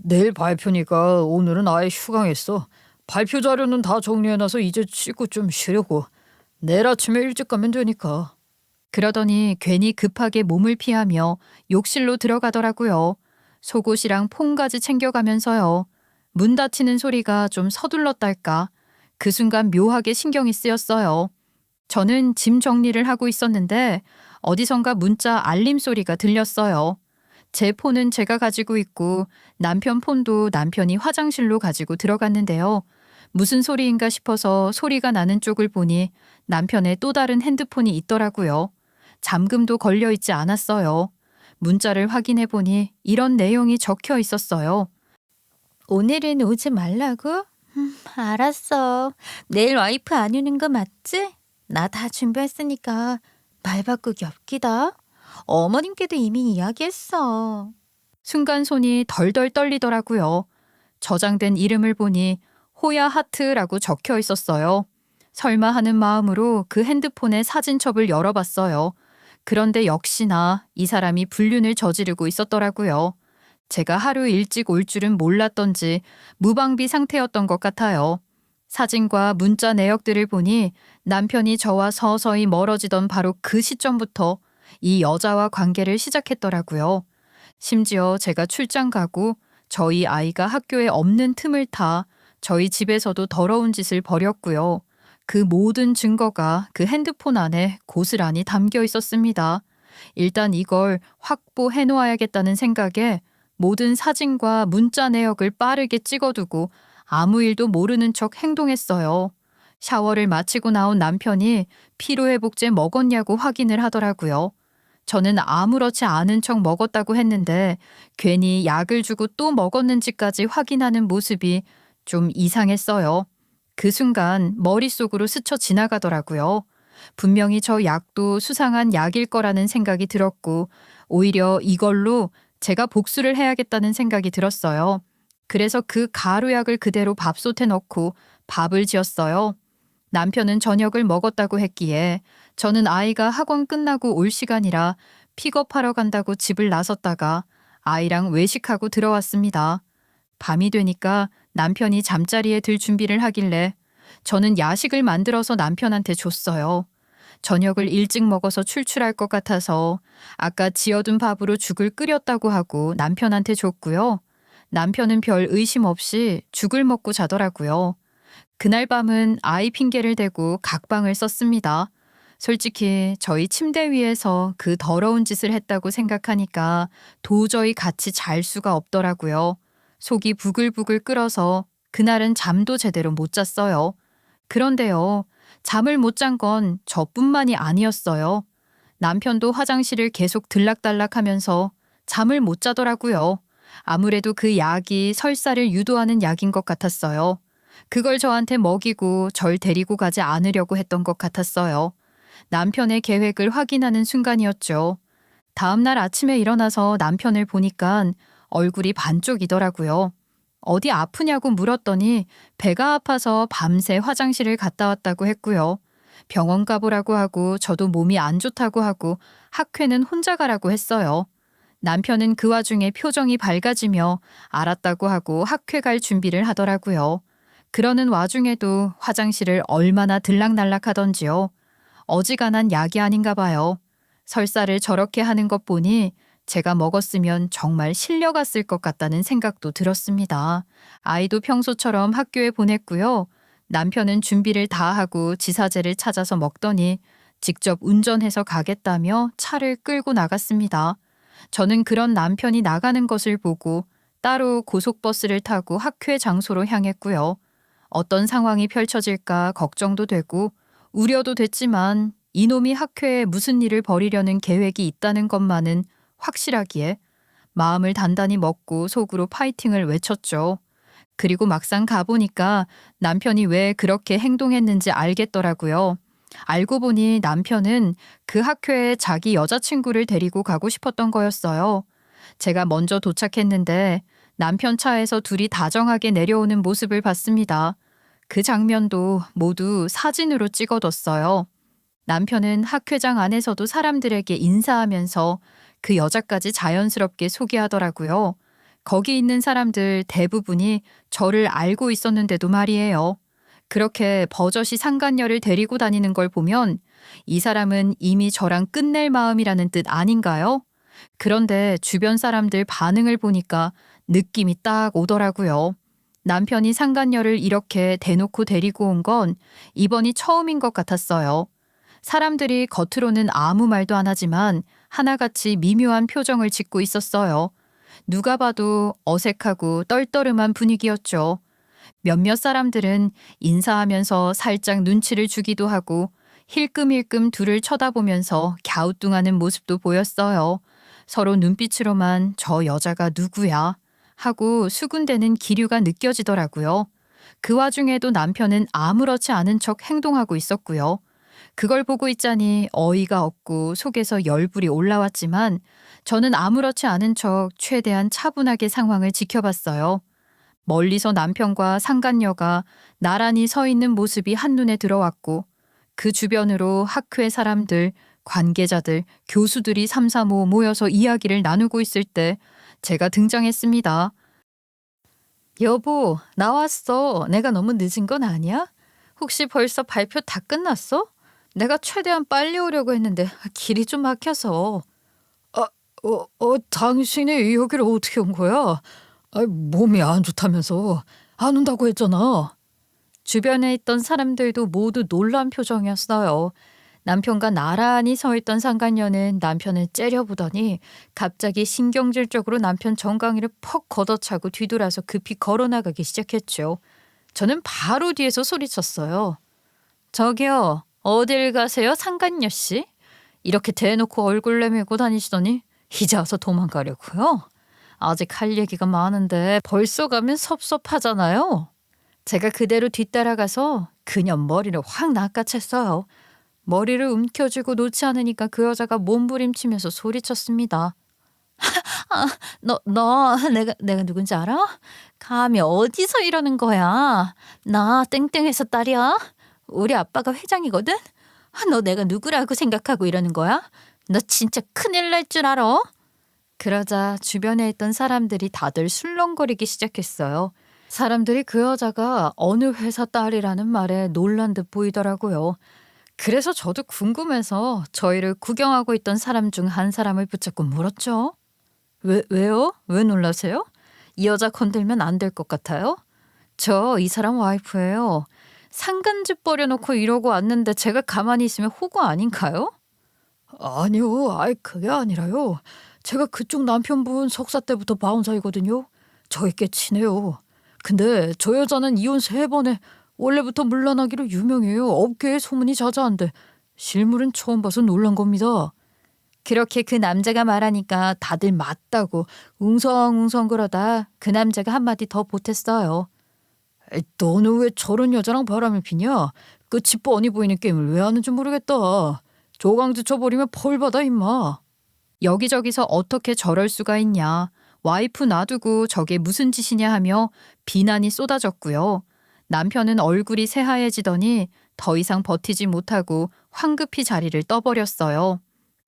내일 발표니까 오늘은 아예 휴강했어. 발표 자료는 다 정리해놔서 이제 씻고 좀 쉬려고. 내일 아침에 일찍 가면 되니까. 그러더니 괜히 급하게 몸을 피하며 욕실로 들어가더라고요. 속옷이랑 폰까지 챙겨가면서요. 문 닫히는 소리가 좀 서둘렀달까. 그 순간 묘하게 신경이 쓰였어요. 저는 짐 정리를 하고 있었는데 어디선가 문자 알림 소리가 들렸어요. 제 폰은 제가 가지고 있고 남편 폰도 남편이 화장실로 가지고 들어갔는데요. 무슨 소리인가 싶어서 소리가 나는 쪽을 보니 남편의 또 다른 핸드폰이 있더라고요. 잠금도 걸려 있지 않았어요. 문자를 확인해 보니 이런 내용이 적혀 있었어요. 오늘은 오지 말라고? 알았어. 내일 와이프 안 오는 거 맞지? 나 다 준비했으니까 말 바꾸기 없기다. 어머님께도 이미 이야기했어. 순간 손이 덜덜 떨리더라고요. 저장된 이름을 보니 호야 하트라고 적혀 있었어요. 설마 하는 마음으로 그 핸드폰의 사진첩을 열어봤어요. 그런데 역시나 이 사람이 불륜을 저지르고 있었더라고요. 제가 하루 일찍 올 줄은 몰랐던지 무방비 상태였던 것 같아요. 사진과 문자 내역들을 보니 남편이 저와 서서히 멀어지던 바로 그 시점부터 이 여자와 관계를 시작했더라고요. 심지어 제가 출장 가고 저희 아이가 학교에 없는 틈을 타 저희 집에서도 더러운 짓을 벌였고요. 그 모든 증거가 그 핸드폰 안에 고스란히 담겨 있었습니다. 일단 이걸 확보해 놓아야겠다는 생각에 모든 사진과 문자 내역을 빠르게 찍어두고 아무 일도 모르는 척 행동했어요. 샤워를 마치고 나온 남편이 피로회복제 먹었냐고 확인을 하더라고요. 저는 아무렇지 않은 척 먹었다고 했는데 괜히 약을 주고 또 먹었는지까지 확인하는 모습이 좀 이상했어요. 그 순간 머릿속으로 스쳐 지나가더라고요. 분명히 저 약도 수상한 약일 거라는 생각이 들었고 오히려 이걸로 제가 복수를 해야겠다는 생각이 들었어요. 그래서 그 가루약을 그대로 밥솥에 넣고 밥을 지었어요. 남편은 저녁을 먹었다고 했기에 저는 아이가 학원 끝나고 올 시간이라 픽업하러 간다고 집을 나섰다가 아이랑 외식하고 들어왔습니다. 밤이 되니까 남편이 잠자리에 들 준비를 하길래 저는 야식을 만들어서 남편한테 줬어요. 저녁을 일찍 먹어서 출출할 것 같아서 아까 지어둔 밥으로 죽을 끓였다고 하고 남편한테 줬고요. 남편은 별 의심 없이 죽을 먹고 자더라고요. 그날 밤은 아이 핑계를 대고 각방을 썼습니다. 솔직히 저희 침대 위에서 그 더러운 짓을 했다고 생각하니까 도저히 같이 잘 수가 없더라고요. 속이 부글부글 끓어서 그날은 잠도 제대로 못 잤어요. 그런데요, 잠을 못 잔 건 저뿐만이 아니었어요. 남편도 화장실을 계속 들락달락 하면서 잠을 못 자더라고요. 아무래도 그 약이 설사를 유도하는 약인 것 같았어요. 그걸 저한테 먹이고 절 데리고 가지 않으려고 했던 것 같았어요. 남편의 계획을 확인하는 순간이었죠. 다음 날 아침에 일어나서 남편을 보니까 얼굴이 반쪽이더라고요. 어디 아프냐고 물었더니 배가 아파서 밤새 화장실을 갔다 왔다고 했고요. 병원 가보라고 하고 저도 몸이 안 좋다고 하고 학회는 혼자 가라고 했어요. 남편은 그 와중에 표정이 밝아지며 알았다고 하고 학회 갈 준비를 하더라고요. 그러는 와중에도 화장실을 얼마나 들락날락 하던지요. 어지간한 약이 아닌가 봐요. 설사를 저렇게 하는 것 보니 제가 먹었으면 정말 실려갔을 것 같다는 생각도 들었습니다. 아이도 평소처럼 학교에 보냈고요. 남편은 준비를 다 하고 지사제를 찾아서 먹더니 직접 운전해서 가겠다며 차를 끌고 나갔습니다. 저는 그런 남편이 나가는 것을 보고 따로 고속버스를 타고 학회 장소로 향했고요. 어떤 상황이 펼쳐질까 걱정도 되고 우려도 됐지만 이놈이 학회에 무슨 일을 벌이려는 계획이 있다는 것만은 확실하기에 마음을 단단히 먹고 속으로 파이팅을 외쳤죠. 그리고 막상 가보니까 남편이 왜 그렇게 행동했는지 알겠더라고요. 알고 보니 남편은 그 학교에 자기 여자친구를 데리고 가고 싶었던 거였어요. 제가 먼저 도착했는데 남편 차에서 둘이 다정하게 내려오는 모습을 봤습니다. 그 장면도 모두 사진으로 찍어뒀어요. 남편은 학회장 안에서도 사람들에게 인사하면서 그 여자까지 자연스럽게 소개하더라고요. 거기 있는 사람들 대부분이 저를 알고 있었는데도 말이에요. 그렇게 버젓이 상간녀를 데리고 다니는 걸 보면 이 사람은 이미 저랑 끝낼 마음이라는 뜻 아닌가요? 그런데 주변 사람들 반응을 보니까 느낌이 딱 오더라고요. 남편이 상간녀를 이렇게 대놓고 데리고 온 건 이번이 처음인 것 같았어요. 사람들이 겉으로는 아무 말도 안 하지만 하나같이 미묘한 표정을 짓고 있었어요. 누가 봐도 어색하고 떨떠름한 분위기였죠. 몇몇 사람들은 인사하면서 살짝 눈치를 주기도 하고 힐끔힐끔 둘을 쳐다보면서 갸우뚱하는 모습도 보였어요. 서로 눈빛으로만 저 여자가 누구야? 하고 수군대는 기류가 느껴지더라고요. 그 와중에도 남편은 아무렇지 않은 척 행동하고 있었고요. 그걸 보고 있자니 어이가 없고 속에서 열불이 올라왔지만 저는 아무렇지 않은 척 최대한 차분하게 상황을 지켜봤어요. 멀리서 남편과 상간녀가 나란히 서 있는 모습이 한눈에 들어왔고 그 주변으로 학회 사람들, 관계자들, 교수들이 삼삼오오 모여서 이야기를 나누고 있을 때 제가 등장했습니다. 여보, 나왔어. 내가 너무 늦은 건 아니야? 혹시 벌써 발표 다 끝났어? 내가 최대한 빨리 오려고 했는데 길이 좀 막혀서. 당신이 여기를 어떻게 온 거야? 몸이 안 좋다면서 안 온다고 했잖아. 주변에 있던 사람들도 모두 놀란 표정이었어요. 남편과 나란히 서 있던 상간녀는 남편을 째려보더니 갑자기 신경질적으로 남편 정강이를 퍽 걷어차고 뒤돌아서 급히 걸어나가기 시작했죠. 저는 바로 뒤에서 소리쳤어요. 저기요, 어딜 가세요, 상간녀 씨? 이렇게 대놓고 얼굴 내밀고 다니시더니 이제 와서 도망가려고요? 아직 할 얘기가 많은데 벌써 가면 섭섭하잖아요. 제가 그대로 뒤따라가서 그녀 머리를 확 낚아챘어요. 머리를 움켜쥐고 놓지 않으니까 그 여자가 몸부림치면서 소리쳤습니다. 너 내가 누군지 알아? 감히 어디서 이러는 거야? 나 땡땡해서 딸이야. 우리 아빠가 회장이거든? 너 내가 누구라고 생각하고 이러는 거야? 너 진짜 큰일 날 줄 알아? 그러자 주변에 있던 사람들이 다들 술렁거리기 시작했어요. 사람들이 그 여자가 어느 회사 딸이라는 말에 놀란 듯 보이더라고요. 그래서 저도 궁금해서 저희를 구경하고 있던 사람 중 한 사람을 붙잡고 물었죠. 왜요? 왜 놀라세요? 이 여자 건들면 안 될 것 같아요? 저 이 사람 와이프예요. 상간집 버려놓고 이러고 왔는데 제가 가만히 있으면 호구 아닌가요? 아니요. 그게 아니라요. 제가 그쪽 남편분 석사 때부터 봐온 사이거든요. 저희 꽤 친해요. 근데 저 여자는 이혼 3번에 원래부터 물러나기로 유명해요. 업계에 소문이 자자한데 실물은 처음 봐서 놀란 겁니다. 그렇게 그 남자가 말하니까 다들 맞다고 웅성웅성 그러다 그 남자가 한마디 더 보탰어요. 너는 왜 저런 여자랑 바람을 피냐? 끝이 뻔히 보이는 게임을 왜 하는지 모르겠다. 조강지 쳐버리면 벌 받아 임마. 여기저기서 어떻게 저럴 수가 있냐. 와이프 놔두고 저게 무슨 짓이냐 하며 비난이 쏟아졌고요. 남편은 얼굴이 새하얘지더니 더 이상 버티지 못하고 황급히 자리를 떠버렸어요.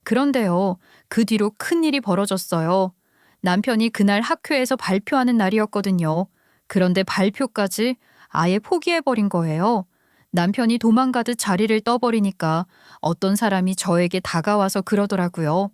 그런데요, 그 뒤로 큰일이 벌어졌어요. 남편이 그날 학회에서 발표하는 날이었거든요. 그런데 발표까지 아예 포기해버린 거예요. 남편이 도망가듯 자리를 떠버리니까 어떤 사람이 저에게 다가와서 그러더라고요.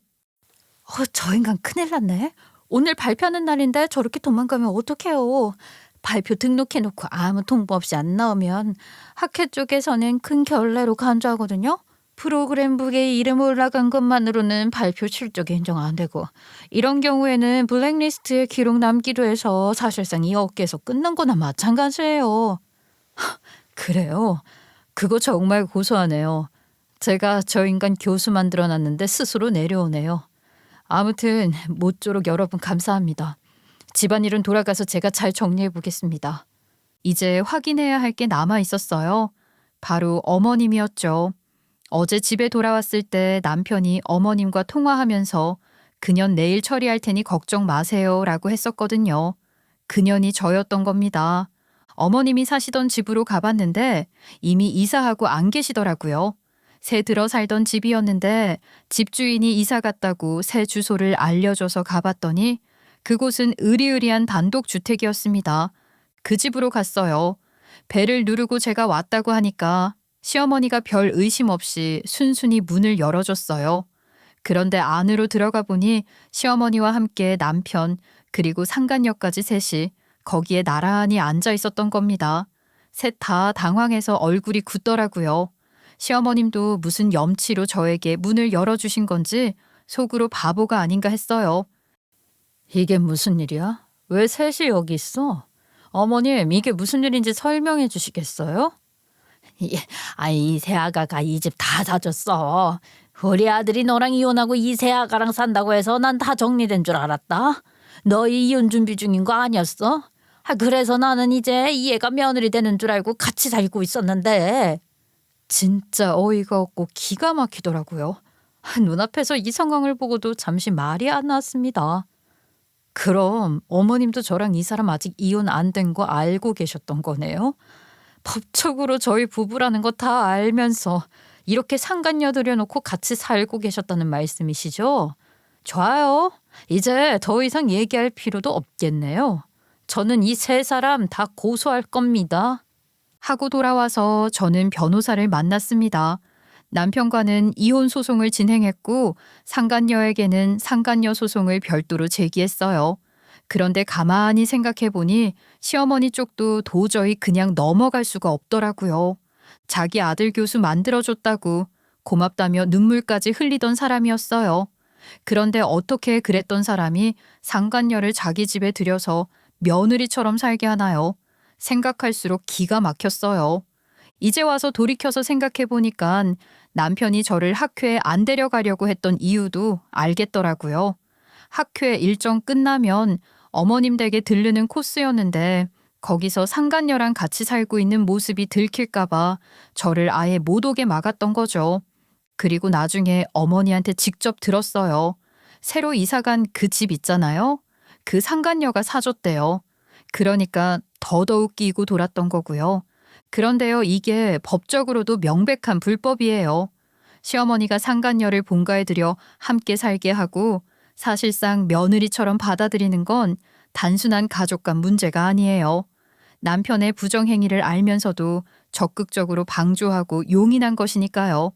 저 인간 큰일 났네. 오늘 발표하는 날인데 저렇게 도망가면 어떡해요. 발표 등록해놓고 아무 통보 없이 안 나오면 학회 쪽에서는 큰 결례로 간주하거든요. 프로그램북에 이름 올라간 것만으로는 발표 실적이 인정 안 되고 이런 경우에는 블랙리스트에 기록 남기도 해서 사실상 이 업계에서 끝난 거나 마찬가지예요. 그래요? 그거 정말 고소하네요. 제가 저 인간 교수 만들어놨는데 스스로 내려오네요. 아무튼 모쪼록 여러분 감사합니다. 집안일은 돌아가서 제가 잘 정리해 보겠습니다. 이제 확인해야 할 게 남아 있었어요. 바로 어머님이었죠. 어제 집에 돌아왔을 때 남편이 어머님과 통화하면서 그년 내일 처리할 테니 걱정 마세요 라고 했었거든요. 그년이 저였던 겁니다. 어머님이 사시던 집으로 가봤는데 이미 이사하고 안 계시더라고요. 새 들어 살던 집이었는데 집주인이 이사 갔다고 새 주소를 알려줘서 가봤더니 그곳은 으리으리한 단독주택이었습니다. 그 집으로 갔어요. 벨을 누르고 제가 왔다고 하니까 시어머니가 별 의심 없이 순순히 문을 열어줬어요. 그런데 안으로 들어가 보니 시어머니와 함께 남편 그리고 상간녀까지 셋이 거기에 나란히 앉아 있었던 겁니다. 셋 다 당황해서 얼굴이 굳더라고요. 시어머님도 무슨 염치로 저에게 문을 열어주신 건지 속으로 바보가 아닌가 했어요. 이게 무슨 일이야? 왜 셋이 여기 있어? 어머님, 이게 무슨 일인지 설명해 주시겠어요? 이 새아가가 이 집 다 사줬어. 우리 아들이 너랑 이혼하고 이 새아가랑 산다고 해서 난 다 정리된 줄 알았다. 너희 이혼 준비 중인 거 아니었어? 그래서 나는 이제 이 애가 며느리 되는 줄 알고 같이 살고 있었는데. 진짜 어이가 없고 기가 막히더라고요. 눈앞에서 이 상황을 보고도 잠시 말이 안 나왔습니다. 그럼 어머님도 저랑 이 사람 아직 이혼 안 된 거 알고 계셨던 거네요? 법적으로 저희 부부라는 거 다 알면서 이렇게 상간녀 들여놓고 같이 살고 계셨다는 말씀이시죠? 좋아요. 이제 더 이상 얘기할 필요도 없겠네요. 저는 이 세 사람 다 고소할 겁니다. 하고 돌아와서 저는 변호사를 만났습니다. 남편과는 이혼 소송을 진행했고 상간녀에게는 상간녀 소송을 별도로 제기했어요. 그런데 가만히 생각해 보니 시어머니 쪽도 도저히 그냥 넘어갈 수가 없더라고요. 자기 아들 교수 만들어줬다고 고맙다며 눈물까지 흘리던 사람이었어요. 그런데 어떻게 그랬던 사람이 상간녀를 자기 집에 들여서 며느리처럼 살게 하나요? 생각할수록 기가 막혔어요. 이제 와서 돌이켜서 생각해 보니까 남편이 저를 학회에 안 데려가려고 했던 이유도 알겠더라고요. 학회 일정 끝나면 어머님 댁에 들르는 코스였는데 거기서 상간녀랑 같이 살고 있는 모습이 들킬까봐 저를 아예 못 오게 막았던 거죠. 그리고 나중에 어머니한테 직접 들었어요. 새로 이사간 그 집 있잖아요. 그 상간녀가 사줬대요. 그러니까 더더욱 끼고 돌았던 거고요. 그런데요, 이게 법적으로도 명백한 불법이에요. 시어머니가 상간녀를 본가에 들여 함께 살게 하고 사실상 며느리처럼 받아들이는 건 단순한 가족 간 문제가 아니에요. 남편의 부정행위를 알면서도 적극적으로 방조하고 용인한 것이니까요.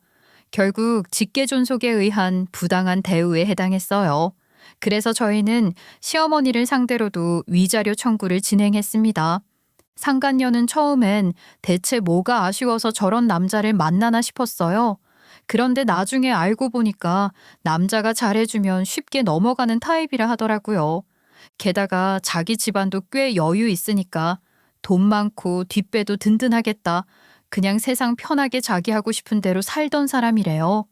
결국 직계존속에 의한 부당한 대우에 해당했어요. 그래서 저희는 시어머니를 상대로도 위자료 청구를 진행했습니다. 상간녀는 처음엔 대체 뭐가 아쉬워서 저런 남자를 만나나 싶었어요. 그런데 나중에 알고 보니까 남자가 잘해주면 쉽게 넘어가는 타입이라 하더라고요. 게다가 자기 집안도 꽤 여유 있으니까 돈 많고 뒷배도 든든하겠다. 그냥 세상 편하게 자기 하고 싶은 대로 살던 사람이래요.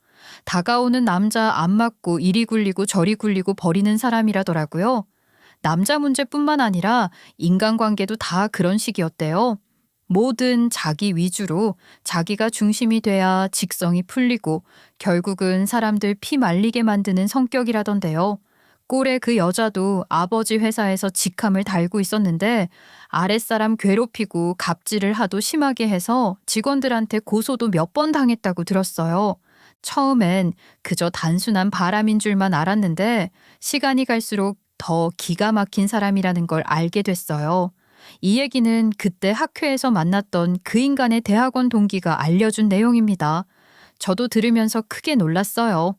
다가오는 남자 안 맞고 이리 굴리고 저리 굴리고 버리는 사람이라더라고요. 남자 문제뿐만 아니라 인간관계도 다 그런 식이었대요. 뭐든 자기 위주로 자기가 중심이 돼야 직성이 풀리고 결국은 사람들 피 말리게 만드는 성격이라던데요. 꼴에 그 여자도 아버지 회사에서 직함을 달고 있었는데 아랫사람 괴롭히고 갑질을 하도 심하게 해서 직원들한테 고소도 몇 번 당했다고 들었어요. 처음엔 그저 단순한 바람인 줄만 알았는데 시간이 갈수록 더 기가 막힌 사람이라는 걸 알게 됐어요. 이 얘기는 그때 학회에서 만났던 그 인간의 대학원 동기가 알려준 내용입니다. 저도 들으면서 크게 놀랐어요.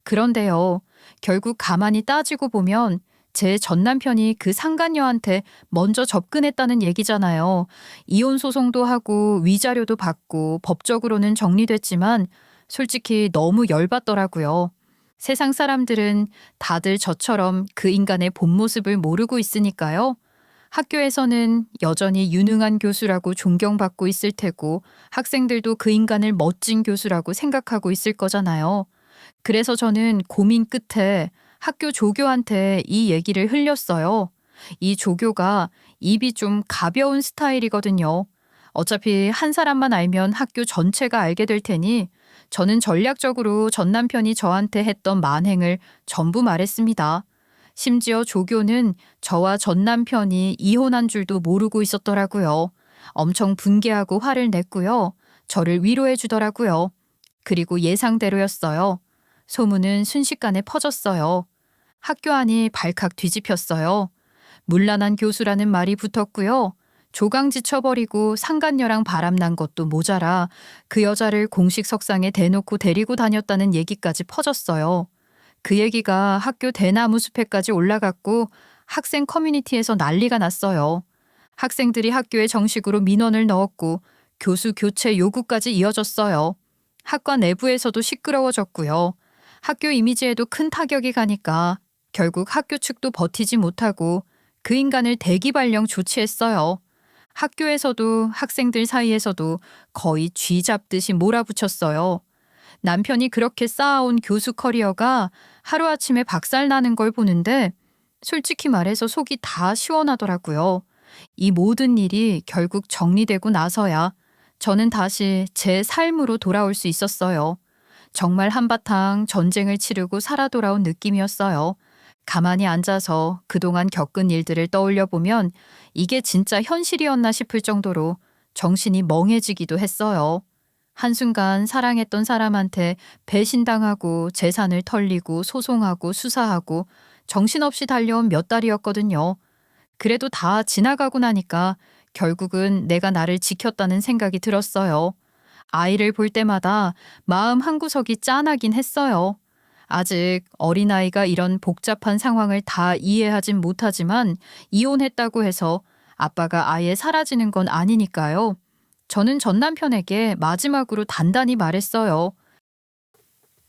그런데요, 결국 가만히 따지고 보면 제 전남편이 그 상간녀한테 먼저 접근했다는 얘기잖아요. 이혼 소송도 하고 위자료도 받고 법적으로는 정리됐지만 솔직히 너무 열받더라고요. 세상 사람들은 다들 저처럼 그 인간의 본 모습을 모르고 있으니까요. 학교에서는 여전히 유능한 교수라고 존경받고 있을 테고 학생들도 그 인간을 멋진 교수라고 생각하고 있을 거잖아요. 그래서 저는 고민 끝에 학교 조교한테 이 얘기를 흘렸어요. 이 조교가 입이 좀 가벼운 스타일이거든요. 어차피 한 사람만 알면 학교 전체가 알게 될 테니 저는 전략적으로 전 남편이 저한테 했던 만행을 전부 말했습니다. 심지어 조교는 저와 전 남편이 이혼한 줄도 모르고 있었더라고요. 엄청 분개하고 화를 냈고요. 저를 위로해 주더라고요. 그리고 예상대로였어요. 소문은 순식간에 퍼졌어요. 학교 안이 발칵 뒤집혔어요. 문란한 교수라는 말이 붙었고요. 조강 지쳐버리고 상간녀랑 바람난 것도 모자라 그 여자를 공식 석상에 대놓고 데리고 다녔다는 얘기까지 퍼졌어요. 그 얘기가 학교 대나무 숲에까지 올라갔고 학생 커뮤니티에서 난리가 났어요. 학생들이 학교에 정식으로 민원을 넣었고 교수 교체 요구까지 이어졌어요. 학과 내부에서도 시끄러워졌고요. 학교 이미지에도 큰 타격이 가니까 결국 학교 측도 버티지 못하고 그 인간을 대기 발령 조치했어요. 학교에서도 학생들 사이에서도 거의 쥐 잡듯이 몰아붙였어요. 남편이 그렇게 쌓아온 교수 커리어가 하루아침에 박살나는 걸 보는데 솔직히 말해서 속이 다 시원하더라고요. 이 모든 일이 결국 정리되고 나서야 저는 다시 제 삶으로 돌아올 수 있었어요. 정말 한바탕 전쟁을 치르고 살아 돌아온 느낌이었어요. 가만히 앉아서 그동안 겪은 일들을 떠올려 보면 이게 진짜 현실이었나 싶을 정도로 정신이 멍해지기도 했어요. 한순간 사랑했던 사람한테 배신당하고 재산을 털리고 소송하고 수사하고 정신없이 달려온 몇 달이었거든요. 그래도 다 지나가고 나니까 결국은 내가 나를 지켰다는 생각이 들었어요. 아이를 볼 때마다 마음 한구석이 짠하긴 했어요. 아직 어린아이가 이런 복잡한 상황을 다 이해하진 못하지만 이혼했다고 해서 아빠가 아예 사라지는 건 아니니까요. 저는 전 남편에게 마지막으로 단단히 말했어요.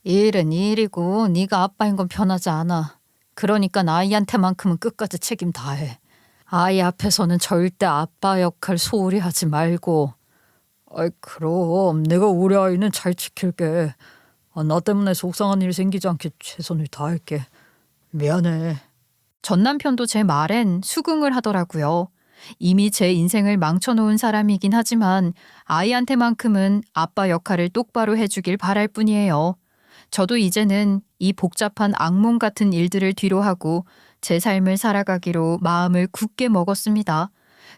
일은 일이고 네가 아빠인 건 변하지 않아. 그러니까 아이한테만큼은 끝까지 책임 다해. 아이 앞에서는 절대 아빠 역할 소홀히 하지 말고. 아이 그럼 내가 우리 아이는 잘 지킬게. 나 때문에 속상한 일 생기지 않게 최선을 다할게. 미안해. 전 남편도 제 말엔 수긍을 하더라고요. 이미 제 인생을 망쳐놓은 사람이긴 하지만 아이한테만큼은 아빠 역할을 똑바로 해주길 바랄 뿐이에요. 저도 이제는 이 복잡한 악몽 같은 일들을 뒤로하고 제 삶을 살아가기로 마음을 굳게 먹었습니다.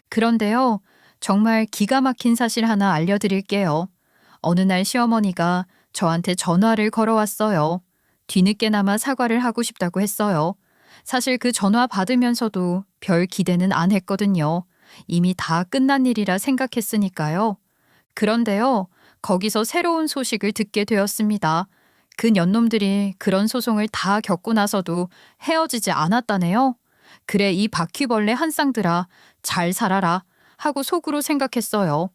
그런데요, 정말 기가 막힌 사실 하나 알려드릴게요. 어느 날 시어머니가 저한테 전화를 걸어왔어요. 뒤늦게나마 사과를 하고 싶다고 했어요. 사실 그 전화 받으면서도 별 기대는 안 했거든요. 이미 다 끝난 일이라 생각했으니까요. 그런데요, 거기서 새로운 소식을 듣게 되었습니다. 그 년놈들이 그런 소송을 다 겪고 나서도 헤어지지 않았다네요. 그래 이 바퀴벌레 한 쌍들아 잘 살아라 하고 속으로 생각했어요.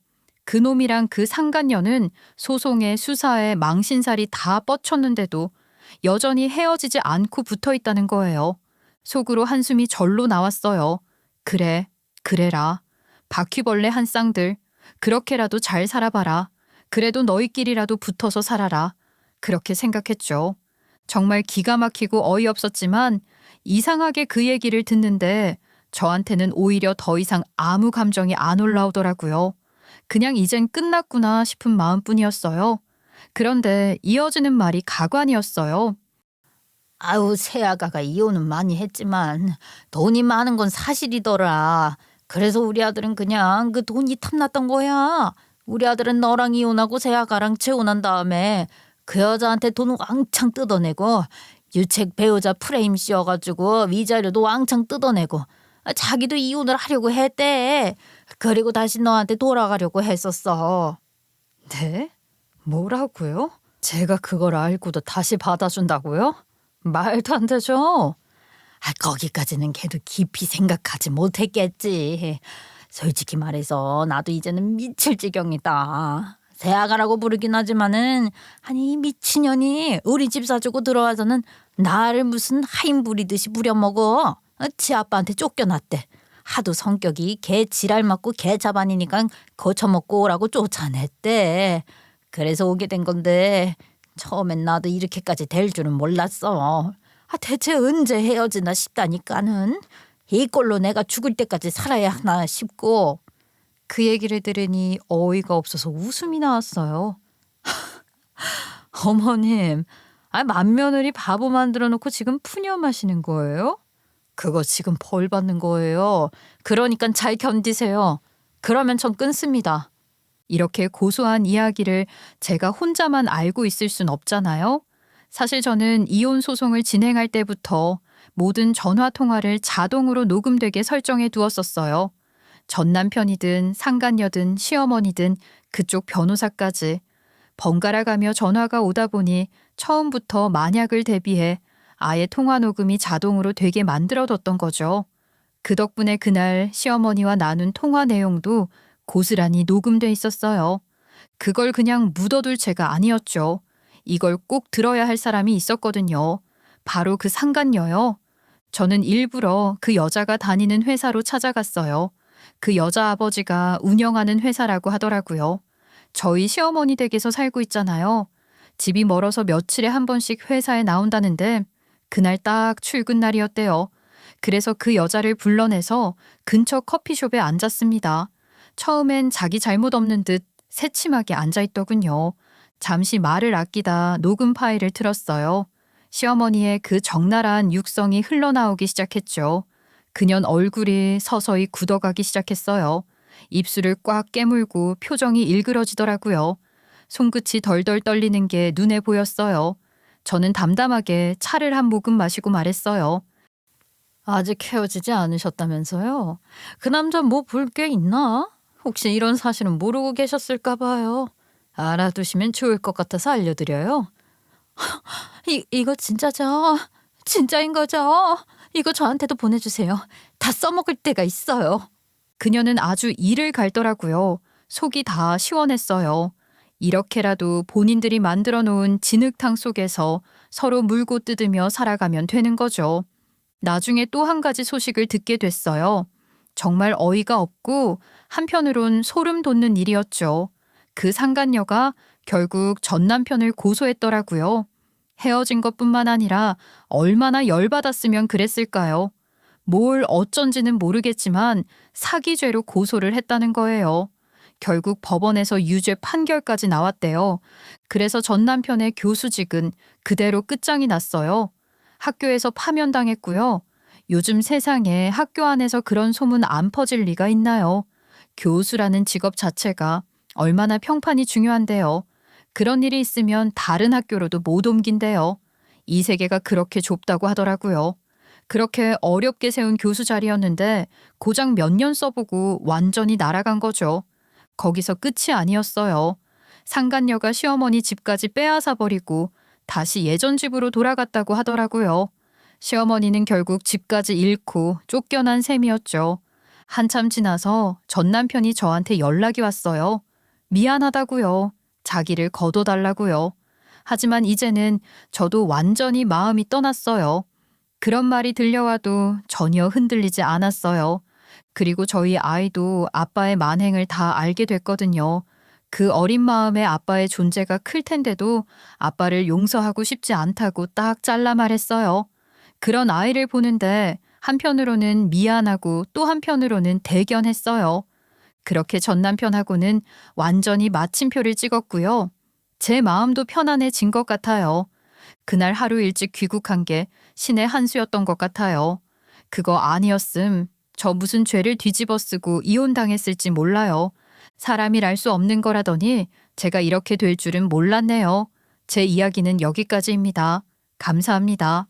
그놈이랑 그 상간녀는 소송에 수사에 망신살이 다 뻗쳤는데도 여전히 헤어지지 않고 붙어 있다는 거예요. 속으로 한숨이 절로 나왔어요. 그래, 그래라. 바퀴벌레 한 쌍들, 그렇게라도 잘 살아봐라. 그래도 너희끼리라도 붙어서 살아라. 그렇게 생각했죠. 정말 기가 막히고 어이없었지만 이상하게 그 얘기를 듣는데 저한테는 오히려 더 이상 아무 감정이 안 올라오더라고요. 그냥 이젠 끝났구나 싶은 마음뿐이었어요. 그런데 이어지는 말이 가관이었어요. 아우 새아가가 이혼은 많이 했지만 돈이 많은 건 사실이더라. 그래서 우리 아들은 그냥 그 돈이 탐났던 거야. 우리 아들은 너랑 이혼하고 새아가랑 재혼한 다음에 그 여자한테 돈 왕창 뜯어내고 유책 배우자 프레임 씌워가지고 위자료도 왕창 뜯어내고 자기도 이혼을 하려고 했대. 그리고 다시 너한테 돌아가려고 했었어. 네? 뭐라고요? 제가 그걸 알고도 다시 받아준다고요? 말도 안 되죠. 거기까지는 걔도 깊이 생각하지 못했겠지. 솔직히 말해서 나도 이제는 미칠 지경이다. 새아가라고 부르긴 하지만은 아니 이 미친년이 우리 집 사주고 들어와서는 나를 무슨 하인 부리듯이 부려먹어. 지 아빠한테 쫓겨났대. 하도 성격이 개 지랄 맞고 개 자반이니까 거쳐먹고 오라고 쫓아냈대. 그래서 오게 된 건데 처음엔 나도 이렇게까지 될 줄은 몰랐어. 대체 언제 헤어지나 싶다니까는. 이 꼴로 내가 죽을 때까지 살아야 하나 싶고. 그 얘기를 들으니 어이가 없어서 웃음이 나왔어요. 어머님, 맏며느리 바보 만들어 놓고 지금 푸념하시는 거예요? 그거 지금 벌 받는 거예요. 그러니까 잘 견디세요. 그러면 전 끊습니다. 이렇게 고소한 이야기를 제가 혼자만 알고 있을 순 없잖아요. 사실 저는 이혼 소송을 진행할 때부터 모든 전화 통화를 자동으로 녹음되게 설정해 두었었어요. 전 남편이든 상간녀든 시어머니든 그쪽 변호사까지 번갈아 가며 전화가 오다 보니 처음부터 만약을 대비해 아예 통화 녹음이 자동으로 되게 만들어뒀던 거죠. 그 덕분에 그날 시어머니와 나눈 통화 내용도 고스란히 녹음돼 있었어요. 그걸 그냥 묻어둘 죄가 아니었죠. 이걸 꼭 들어야 할 사람이 있었거든요. 바로 그 상간녀요. 저는 일부러 그 여자가 다니는 회사로 찾아갔어요. 그 여자 아버지가 운영하는 회사라고 하더라고요. 저희 시어머니 댁에서 살고 있잖아요. 집이 멀어서 며칠에 한 번씩 회사에 나온다는데 그날 딱 출근 날이었대요. 그래서 그 여자를 불러내서 근처 커피숍에 앉았습니다. 처음엔 자기 잘못 없는 듯 새침하게 앉아있더군요. 잠시 말을 아끼다 녹음 파일을 틀었어요. 시어머니의 그 적나라한 육성이 흘러나오기 시작했죠. 그년 얼굴이 서서히 굳어가기 시작했어요. 입술을 꽉 깨물고 표정이 일그러지더라고요. 손끝이 덜덜 떨리는 게 눈에 보였어요. 저는 담담하게 차를 한 모금 마시고 말했어요. 아직 헤어지지 않으셨다면서요? 그 남자 뭐 볼 게 있나? 혹시 이런 사실은 모르고 계셨을까 봐요. 알아두시면 좋을 것 같아서 알려드려요. 이거 진짜죠? 진짜인 거죠? 이거 저한테도 보내주세요. 다 써먹을 때가 있어요. 그녀는 아주 이를 갈더라고요. 속이 다 시원했어요. 이렇게라도 본인들이 만들어 놓은 진흙탕 속에서 서로 물고 뜯으며 살아가면 되는 거죠. 나중에 또 한 가지 소식을 듣게 됐어요. 정말 어이가 없고 한편으론 소름 돋는 일이었죠. 그 상간녀가 결국 전 남편을 고소했더라고요. 헤어진 것뿐만 아니라 얼마나 열받았으면 그랬을까요? 뭘 어쩐지는 모르겠지만 사기죄로 고소를 했다는 거예요. 결국 법원에서 유죄 판결까지 나왔대요. 그래서 전 남편의 교수직은 그대로 끝장이 났어요. 학교에서 파면당했고요. 요즘 세상에 학교 안에서 그런 소문 안 퍼질 리가 있나요? 교수라는 직업 자체가 얼마나 평판이 중요한데요. 그런 일이 있으면 다른 학교로도 못 옮긴대요. 이 세계가 그렇게 좁다고 하더라고요. 그렇게 어렵게 세운 교수 자리였는데 고작 몇 년 써보고 완전히 날아간 거죠. 거기서 끝이 아니었어요. 상간녀가 시어머니 집까지 빼앗아 버리고 다시 예전 집으로 돌아갔다고 하더라고요. 시어머니는 결국 집까지 잃고 쫓겨난 셈이었죠. 한참 지나서 전 남편이 저한테 연락이 왔어요. 미안하다고요. 자기를 거둬달라고요. 하지만 이제는 저도 완전히 마음이 떠났어요. 그런 말이 들려와도 전혀 흔들리지 않았어요. 그리고 저희 아이도 아빠의 만행을 다 알게 됐거든요. 그 어린 마음에 아빠의 존재가 클 텐데도 아빠를 용서하고 싶지 않다고 딱 잘라 말했어요. 그런 아이를 보는데 한편으로는 미안하고 또 한편으로는 대견했어요. 그렇게 전 남편하고는 완전히 마침표를 찍었고요. 제 마음도 편안해진 것 같아요. 그날 하루 일찍 귀국한 게 신의 한 수였던 것 같아요. 그거 아니었음. 저 무슨 죄를 뒤집어 쓰고 이혼당했을지 몰라요. 사람이 알 수 없는 거라더니 제가 이렇게 될 줄은 몰랐네요. 제 이야기는 여기까지입니다. 감사합니다.